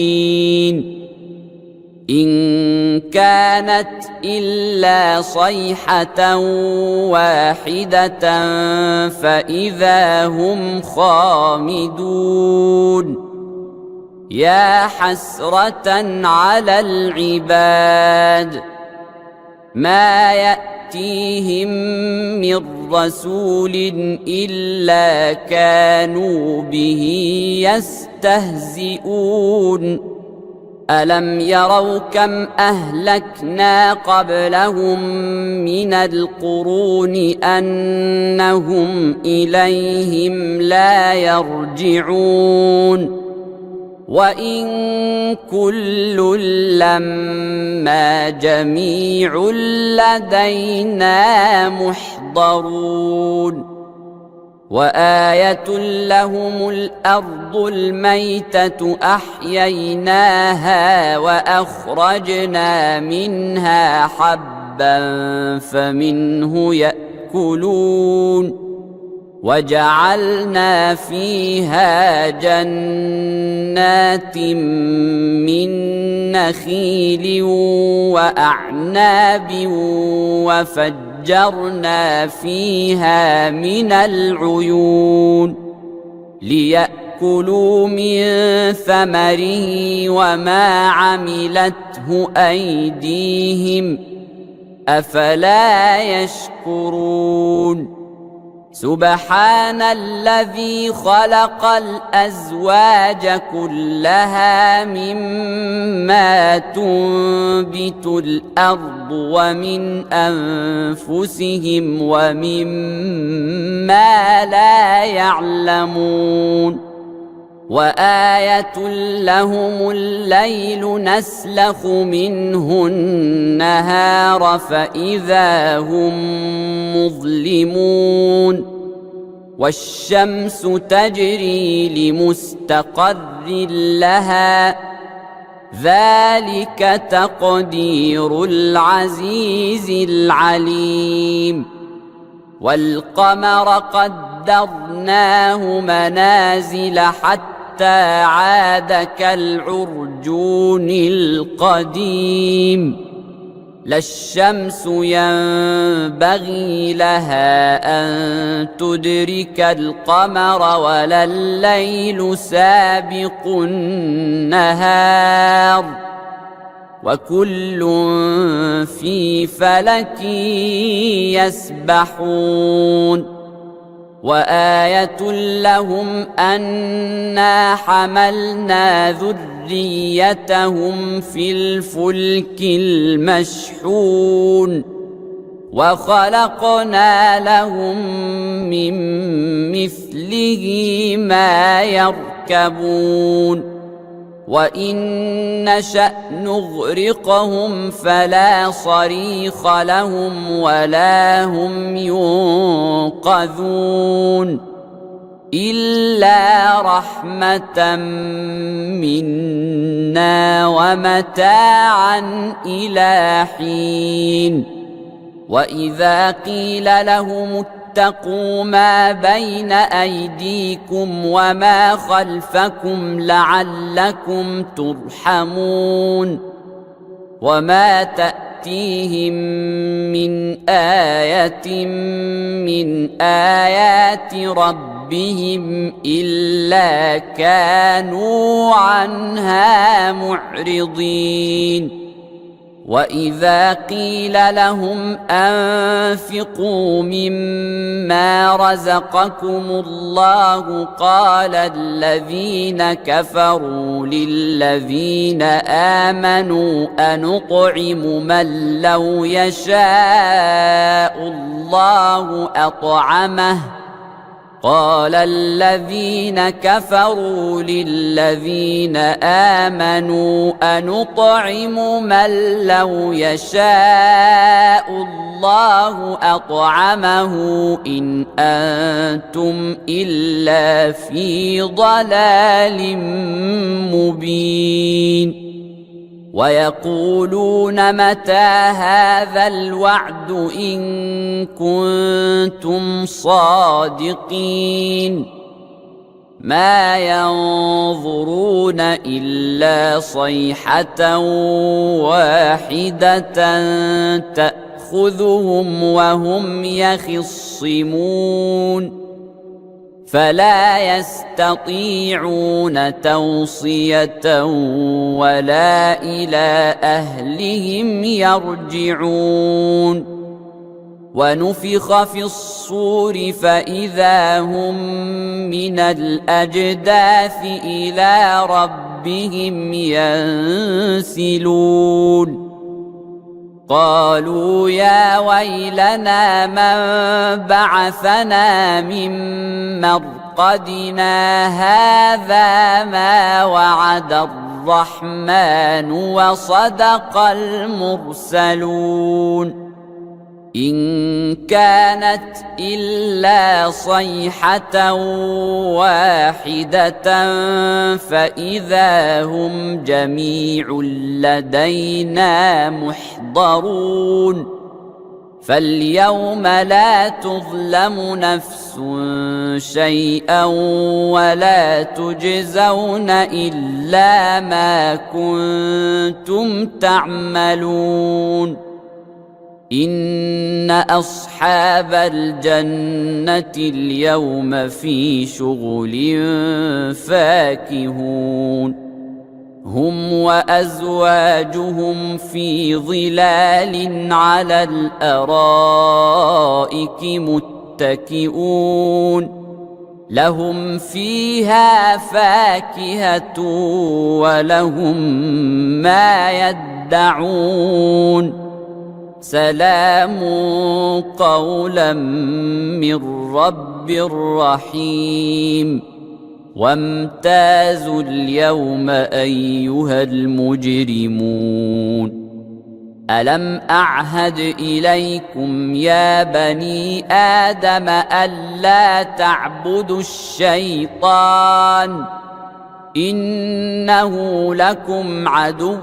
إن كانت إلا صيحة واحدة فإذا هم خامدون يا حسرة على العباد ما يأتيهم من رسول إلا كانوا به يستهزئون ألم يروا كم أهلكنا قبلهم من القرون أنهم إليهم لا يرجعون وإن كل لما جميع لدينا محضرون وآية لهم الأرض الميتة أحييناها وأخرجنا منها حبا فمنه يأكلون وجعلنا فيها جنات من نخيل وأعناب وفجرنا فيها من العيون ليأكلوا من ثمره وما عملته أيديهم أفلا يشكرون سبحان الذي خلق الأزواج كلها مما تنبت الأرض ومن أنفسهم ومما لا يعلمون وآية لهم الليل نسلخ منه النهار فإذا هم مظلمون والشمس تجري لمستقر لها ذلك تقدير العزيز العليم والقمر قدرناه منازل حتى عاد كالعرجون القديم لا الشمس ينبغي لها أن تدرك القمر ولا الليل سابق النهار وكل في فلك يسبحون وآية لهم أنا حملنا ذريتهم في الفلك المشحون وخلقنا لهم من مثله ما يركبون وإن نشأ نغرقهم فلا صريخ لهم ولا هم ينقذون إلا رحمة منا ومتاعا إلى حين وإذا قيل لهم اتقوا ما بين أيديكم وما خلفكم لعلكم ترحمون وما تأتيهم من آية من آيات ربهم إلا كانوا عنها معرضين وإذا قيل لهم أنفقوا مما رزقكم الله قال الذين كفروا للذين آمنوا أنطعم من لو يشاء الله أطعمه قال الذين كفروا للذين آمنوا أنطعم من لو يشاء الله أطعمه إن أنتم إلا في ضلال مبين ويقولون متى هذا الوعد إن كنتم صادقين ما ينظرون إلا صيحة واحدة تأخذهم وهم يخصمون فلا يستطيعون توصية ولا إلى أهلهم يرجعون ونفخ في الصور فإذا هم من الأجداث إلى ربهم ينسلون قالوا يا ويلنا من بعثنا من مرقدنا هذا ما وعد الرحمن وصدق المرسلون إن كانت إلا صيحة واحدة فإذا هم جميع لدينا محضرون فاليوم لا تظلم نفس شيئا ولا تجزون إلا ما كنتم تعملون إن أصحاب الجنة اليوم في شغل فاكهون هم وأزواجهم في ظلال على الأرائك متكئون لهم فيها فاكهة ولهم ما يدعون سلام قولا من رب رحيم وامتازوا اليوم أيها المجرمون ألم أعهد إليكم يا بني آدم ألا تعبدوا الشيطان إنه لكم عدو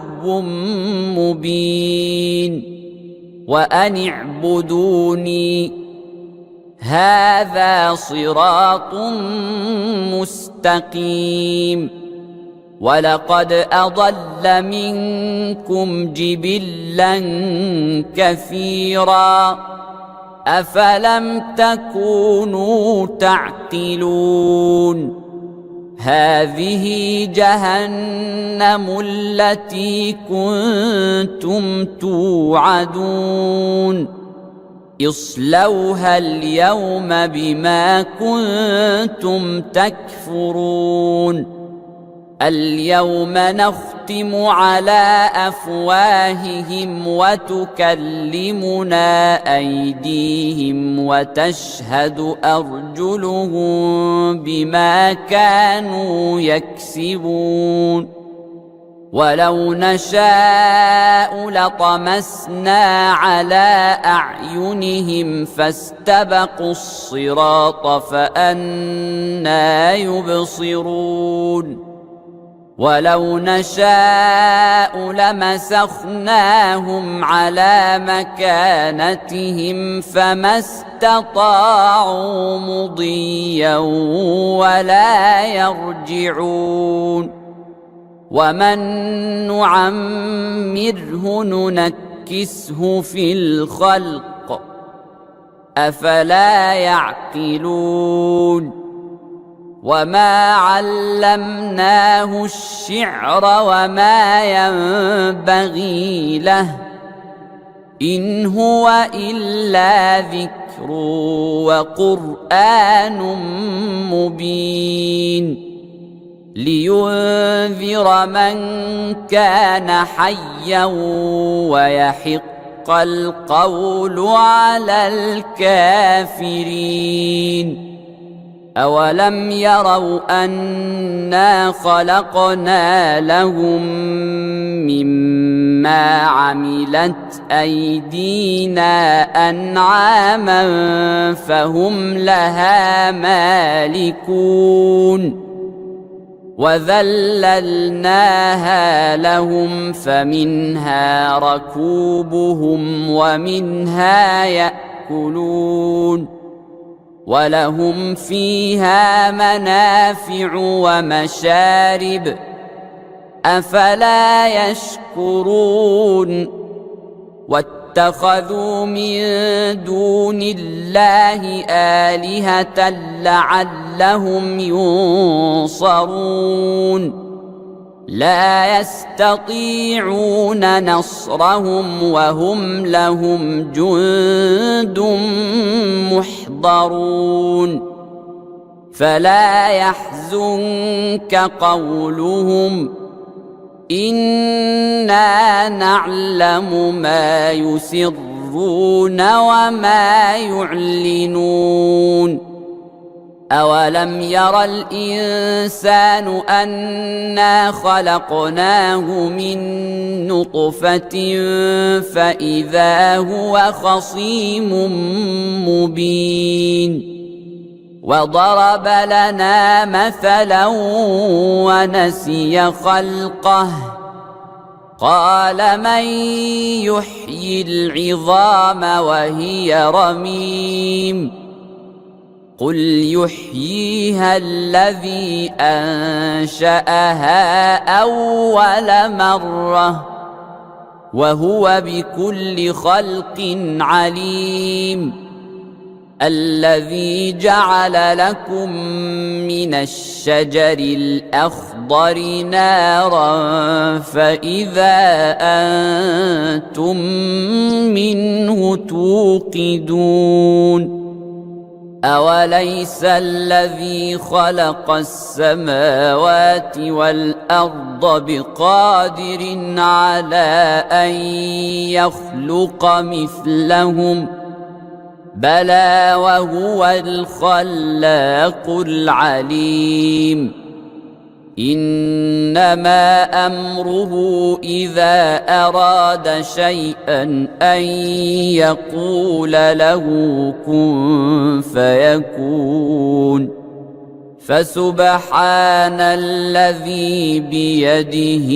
مبين وأن اعبدوني هذا صراط مستقيم ولقد أضل منكم جبلا كثيرا أفلم تكونوا تعقلون هذه جهنم التي كنتم توعدون اصلوها اليوم بما كنتم تكفرون اليوم نختم على أفواههم وتكلمنا أيديهم وتشهد أرجلهم بما كانوا يكسبون ولو نشاء لطمسنا على أعينهم فاستبقوا الصراط فأنى يبصرون ولو نشاء لمسخناهم على مكانتهم فما استطاعوا مضيا ولا يرجعون ومن نعمره ننكسه في الخلق أفلا يعقلون وما علمناه الشعر وما ينبغي له إن هو إلا ذكر وقرآن مبين لينذر من كان حيا ويحق القول على الكافرين أولم يروا أنا خلقنا لهم مما عملت أيدينا أنعاما فهم لها مالكون وذللناها لهم فمنها ركوبهم ومنها يأكلون ولهم فيها منافع ومشارب أفلا يشكرون واتخذوا من دون الله آلهة لعلهم ينصرون لا يستطيعون نصرهم وهم لهم جند محضرون فلا يحزنك قولهم إنا نعلم ما يسرون وما يعلنون أولم ير الإنسان أنا خلقناه من نطفة فإذا هو خصيم مبين وضرب لنا مثلا ونسي خلقه قال من يحيي العظام وهي رميم قل يحييها الذي أنشأها أول مرة وهو بكل خلق عليم الذي جعل لكم من الشجر الأخضر نارا فإذا أنتم منه توقدون أوليس الذي خلق السماوات والأرض بقادر على أن يخلق مثلهم بلى وهو الخلاق العليم إنما أمره إذا أراد شيئا أن يقول له كن فيكون فسبحان الذي بيده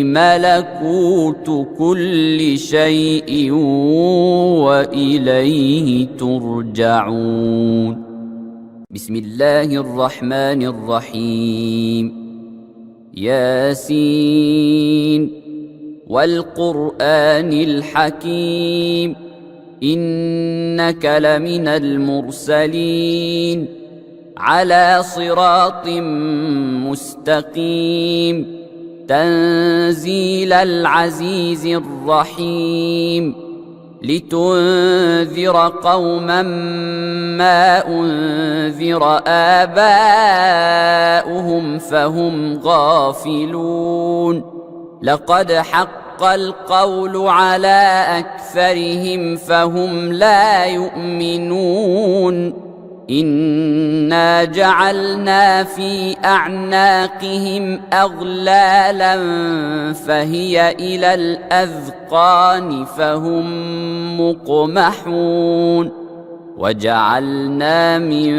ملكوت كل شيء وإليه ترجعون بسم الله الرحمن الرحيم ياسين والقرآن الحكيم إنك لمن المرسلين على صراط مستقيم تنزيل العزيز الرحيم لتنذر قوما ما أنذر آباؤهم فهم غافلون لقد حق القول على أكثرهم فهم لا يؤمنون إنا جعلنا في أعناقهم أغلالا فهي إلى الأذقان فهم مقمحون وجعلنا من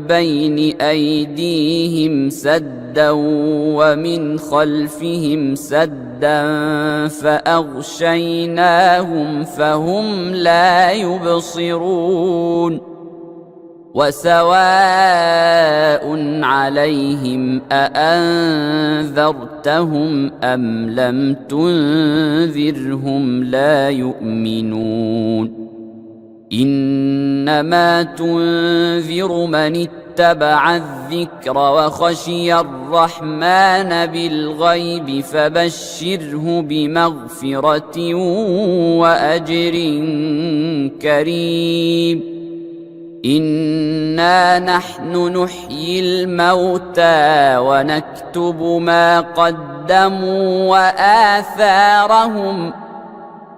بين أيديهم سدا ومن خلفهم سدا فأغشيناهم فهم لا يبصرون وسواء عليهم أأنذرتهم أم لم تنذرهم لا يؤمنون إنما تنذر من اتبع الذكر وخشي الرحمن بالغيب فبشره بمغفرة وأجر كريم إنا نحن نحيي الموتى ونكتب ما قدموا وآثارهم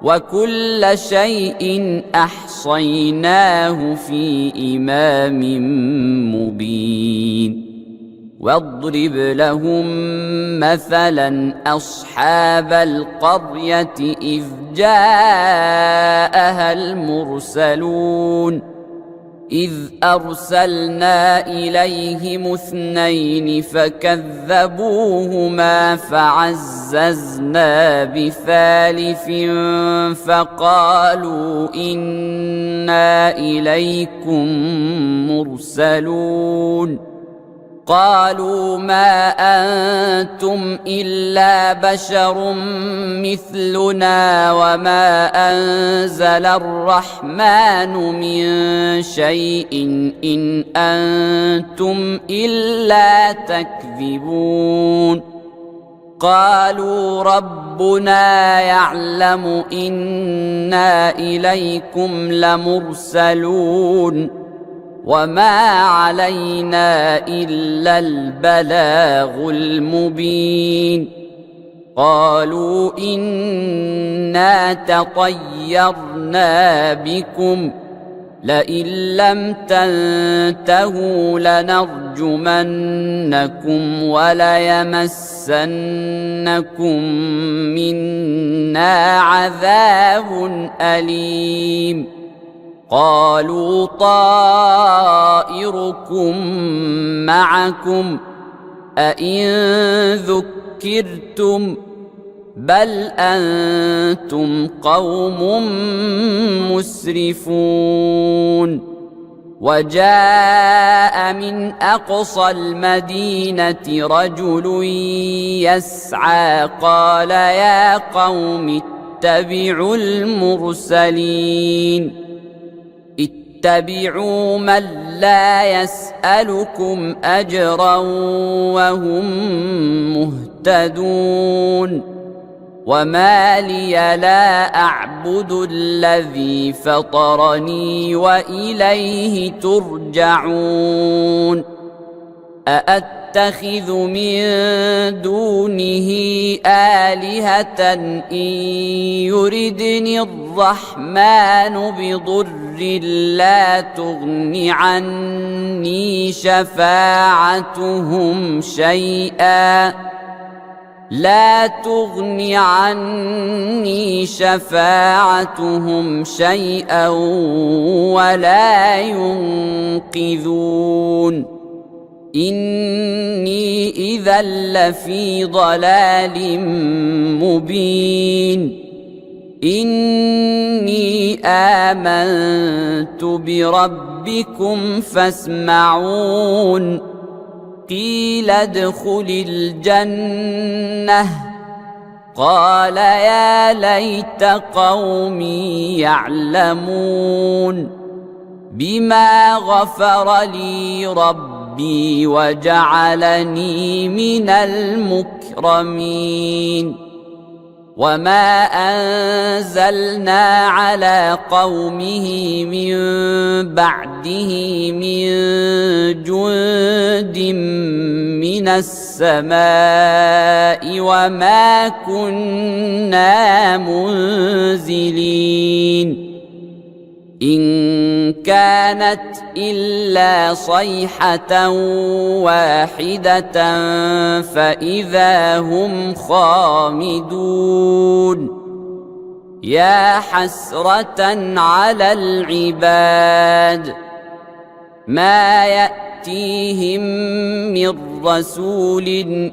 وكل شيء أحصيناه في إمام مبين واضرب لهم مثلا أصحاب القرية إذ جاءها المرسلون إذ أرسلنا إليهم 2 فكذبوهما فعززنا بثالث فقالوا إنا إليكم مرسلون قالوا ما أنتم إلا بشر مثلنا وما أنزل الرحمن من شيء إن أنتم إلا تكذبون قالوا ربنا يعلم إنا إليكم لمرسلون وما علينا إلا البلاغ المبين قالوا إنا تطيرنا بكم لئن لم تنتهوا لنرجمنكم وليمسنكم منا عذاب أليم قالوا طائركم معكم أئن ذكرتم بل أنتم قوم مسرفون وجاء من أقصى المدينة رجل يسعى قال يا قوم اتبعوا المرسلين اتبعوا من لا يسألكم أجرا وهم مهتدون وما لي لا أعبد الذي فطرني وإليه ترجعون أأتخذ من دونه آلهة إن يردني الرحمن بضر لا تغن عني شفاعتهم شيئا ولا ينقذون إني إذا لفي ضلال مبين إني آمنت بربكم فاسمعون قيل ادخل الجنة قال يا ليت قومي يعلمون بما غفر لي ربي وجعلني من المكرمين وما أنزلنا على قومه من بعده من جند من السماء وما كنا منزلين إن كانت إلا صيحة واحدة فإذا هم خامدون يا حسرة على العباد ما يأتيهم من رسول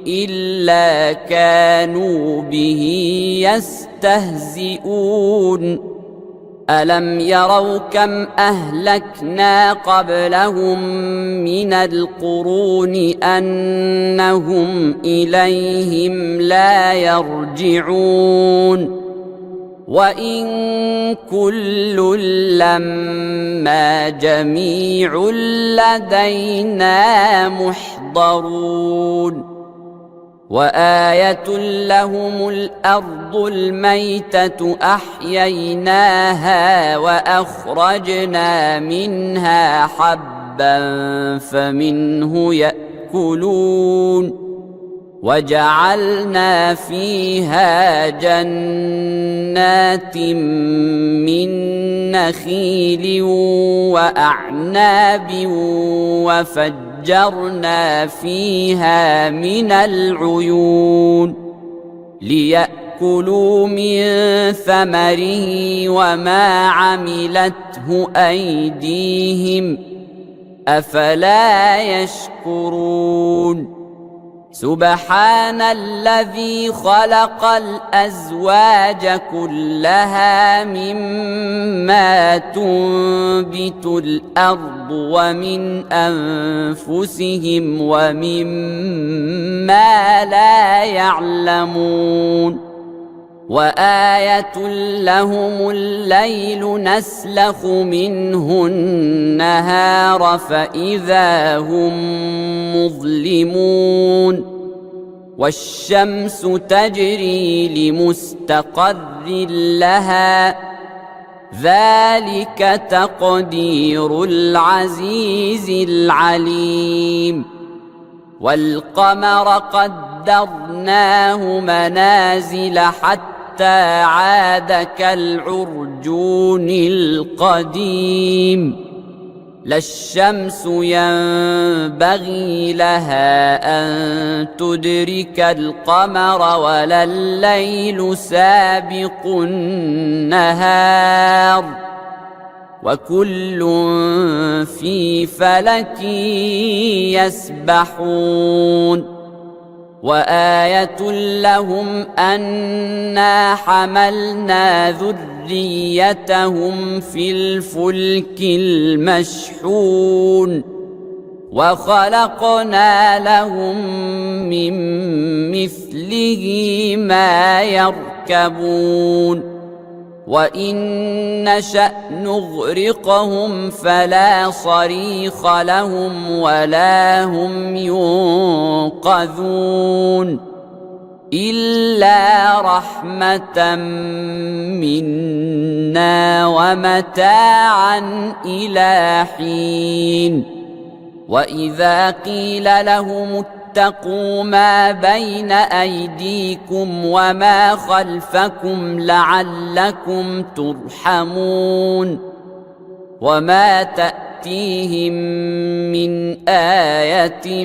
إلا كانوا به يستهزئون ألم يروا كم أهلكنا قبلهم من القرون أنهم إليهم لا يرجعون وإن كل لما جميع لدينا محضرون وآية لهم الأرض الميتة أحييناها وأخرجنا منها حبا فمنه يأكلون وجعلنا فيها جنات من نخيل وأعناب وفجرنا فيها من العيون ليأكلوا من ثمره وما عملته أيديهم أفلا يشكرون سبحان الذي خلق الأزواج كلها مما تنبت الأرض ومن أنفسهم ومما لا يعلمون وآية لهم الليل نسلخ منه النهار فإذا هم مظلمون والشمس تجري لمستقر لها ذلك تقدير العزيز العليم والقمر قدرناه منازل حتى عاد كالعرجون القديم لا الشمس ينبغي لها أن تدرك القمر ولا الليل سابق النهار وكل في فلك يسبحون وآية لهم أنا حملنا ذريتهم في الفلك المشحون وخلقنا لهم من مثله ما يركبون وإن نشأ نغرقهم فلا صريخ لهم ولا هم ينقذون إلا رحمة منا ومتاعا إلى حين وإذا قيل لهم اتقوا ما بين أيديكم وما خلفكم لعلكم ترحمون وما تأتيهم من آية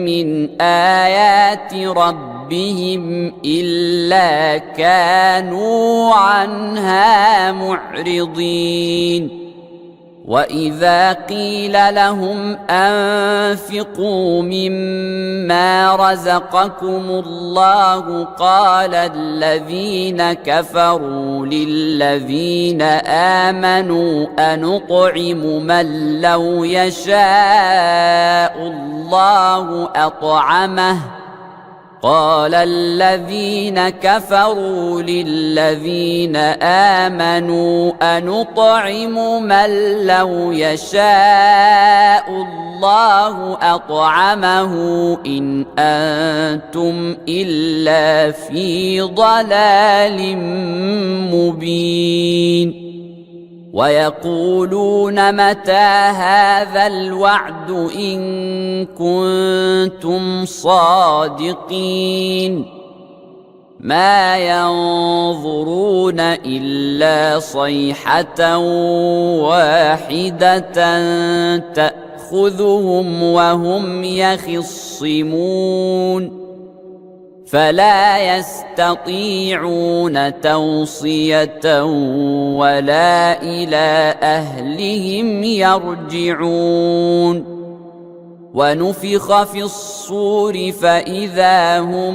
من آيات ربهم إلا كانوا عنها معرضين وإذا قيل لهم أنفقوا مما رزقكم الله قال الذين كفروا للذين آمنوا أنطعم من لو يشاء الله أطعمه قال الذين كفروا للذين آمنوا أنطعم من لو يشاء الله أطعمه إن أنتم إلا في ضلال مبين ويقولون متى هذا الوعد إن كنتم صادقين ما ينظرون إلا صيحة واحدة تأخذهم وهم يخصمون فلا يستطيعون توصية ولا إلى أهلهم يرجعون ونفخ في الصور فإذا هم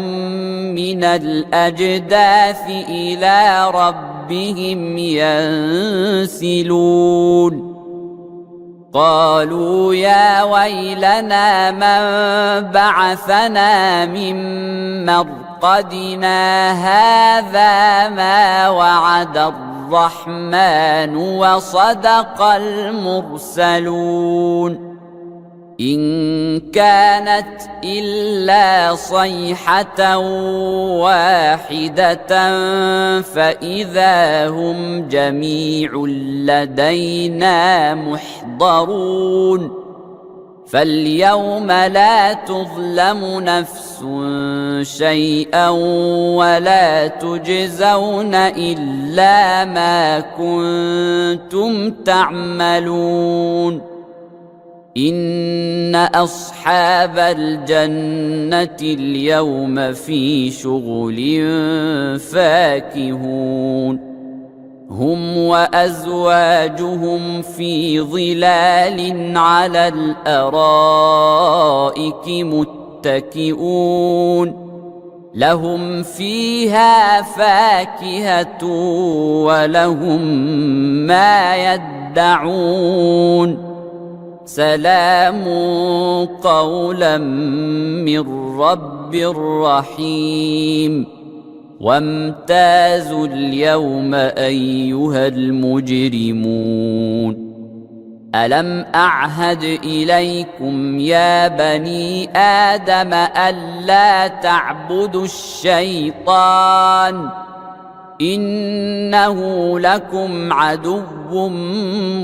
من الأجداث إلى ربهم ينسلون قالوا يا ويلنا من بعثنا من مرقدنا معتقدنا هذا ما وعد الرحمن وصدق المرسلون إن كانت إلا صيحة واحدة فإذا هم جميع لدينا محضرون فاليوم لا تظلم نفس شيئا ولا تجزون إلا ما كنتم تعملون إن أصحاب الجنة اليوم في شغل فاكهون هم وأزواجهم في ظلال على الأرائك متكئون لهم فيها فاكهة ولهم ما يدعون سلام قولا من رب رحيم وامتازوا اليوم أيها المجرمون ألم أعهد إليكم يا بني آدم ألا تعبدوا الشيطان إنه لكم عدو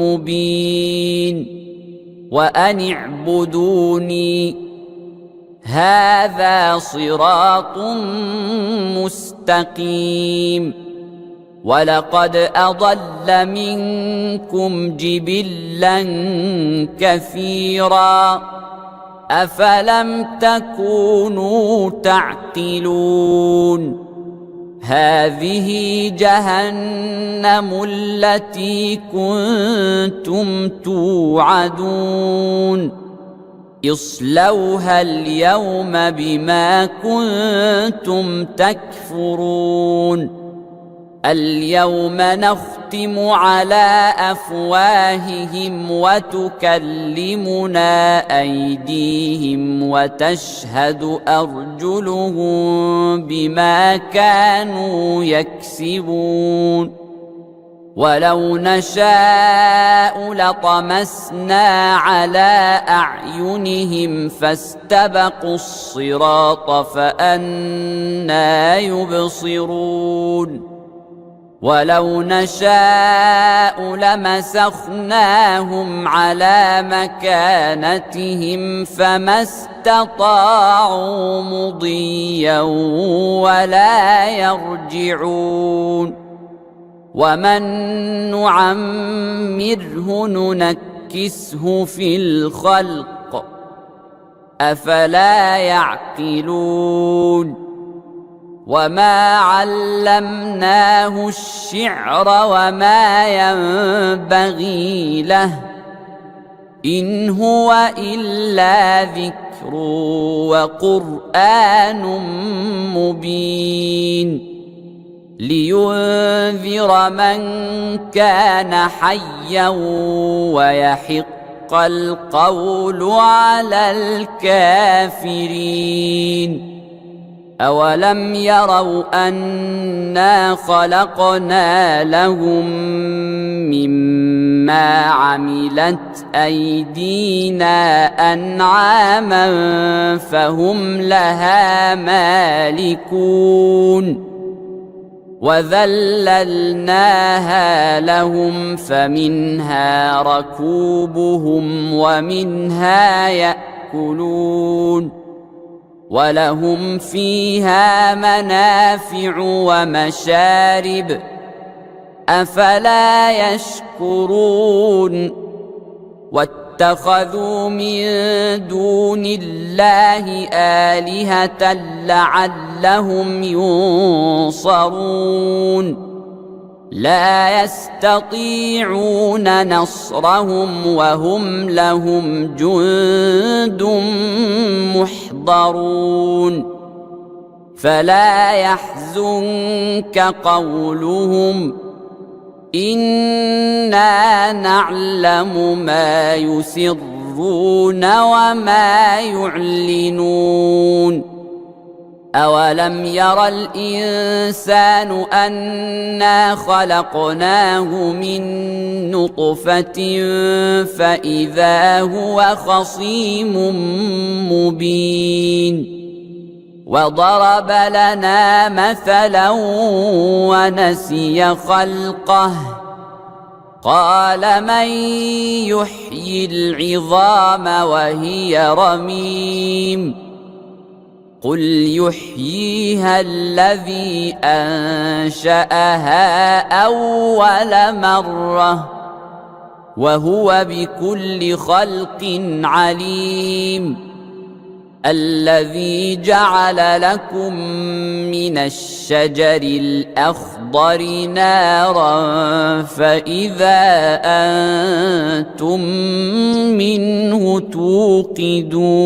مبين وأن اعبدوني هذا صراط مستقيم ولقد أضل منكم جبلا كثيرا أفلم تكونوا تعقلون هذه جهنم التي كنتم توعدون اصلوها اليوم بما كنتم تكفرون اليوم نختم على أفواههم وتكلمنا أيديهم وتشهد أرجلهم بما كانوا يكسبون ولو نشاء لطمسنا على أعينهم فاستبقوا الصراط فأنى يبصرون ولو نشاء لمسخناهم على مكانتهم فما استطاعوا مضيا ولا يرجعون ومن نعمره ننكسه في الخلق أفلا يعقلون وما علمناه الشعر وما ينبغي له إن هو إلا ذكر وقرآن مبين لينذر من كان حيا ويحق القول على الكافرين أولم يروا أنا خلقنا لهم مما عملت أيدينا أنعاما فهم لها مالكون وذللناها لهم فمنها ركوبهم ومنها يأكلون ولهم فيها منافع ومشارب أفلا يشكرون واتخذوا من دون الله آلهة لعلهم ينصرون لا يستطيعون نصرهم وهم لهم جند محضرون فلا يحزنك قولهم إنا نعلم ما يسرون وما يعلنون أولم ير الإنسان أنا خلقناه من نطفة فإذا هو خصيم مبين وضرب لنا مثلا ونسي خلقه قال من يحيي العظام وهي رميم قل يحييها الذي أنشأها أول مرة وهو بكل خلق عليم الذي جعل لكم من الشجر الأخضر نارا فإذا أنتم منه توقدون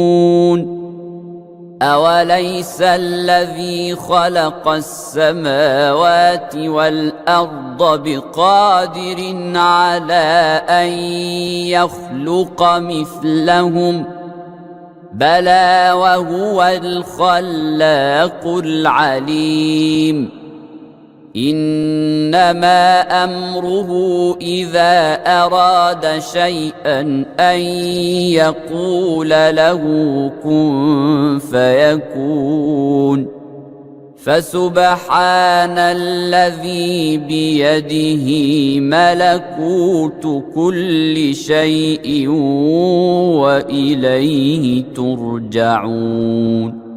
أوليس الذي خلق السماوات والأرض بقادر على أن يخلق مثلهم بلى وهو الخلاق العليم إنما أمره إذا أراد شيئا أن يقول له كن فيكون فسبحان الذي بيده ملكوت كل شيء وإليه ترجعون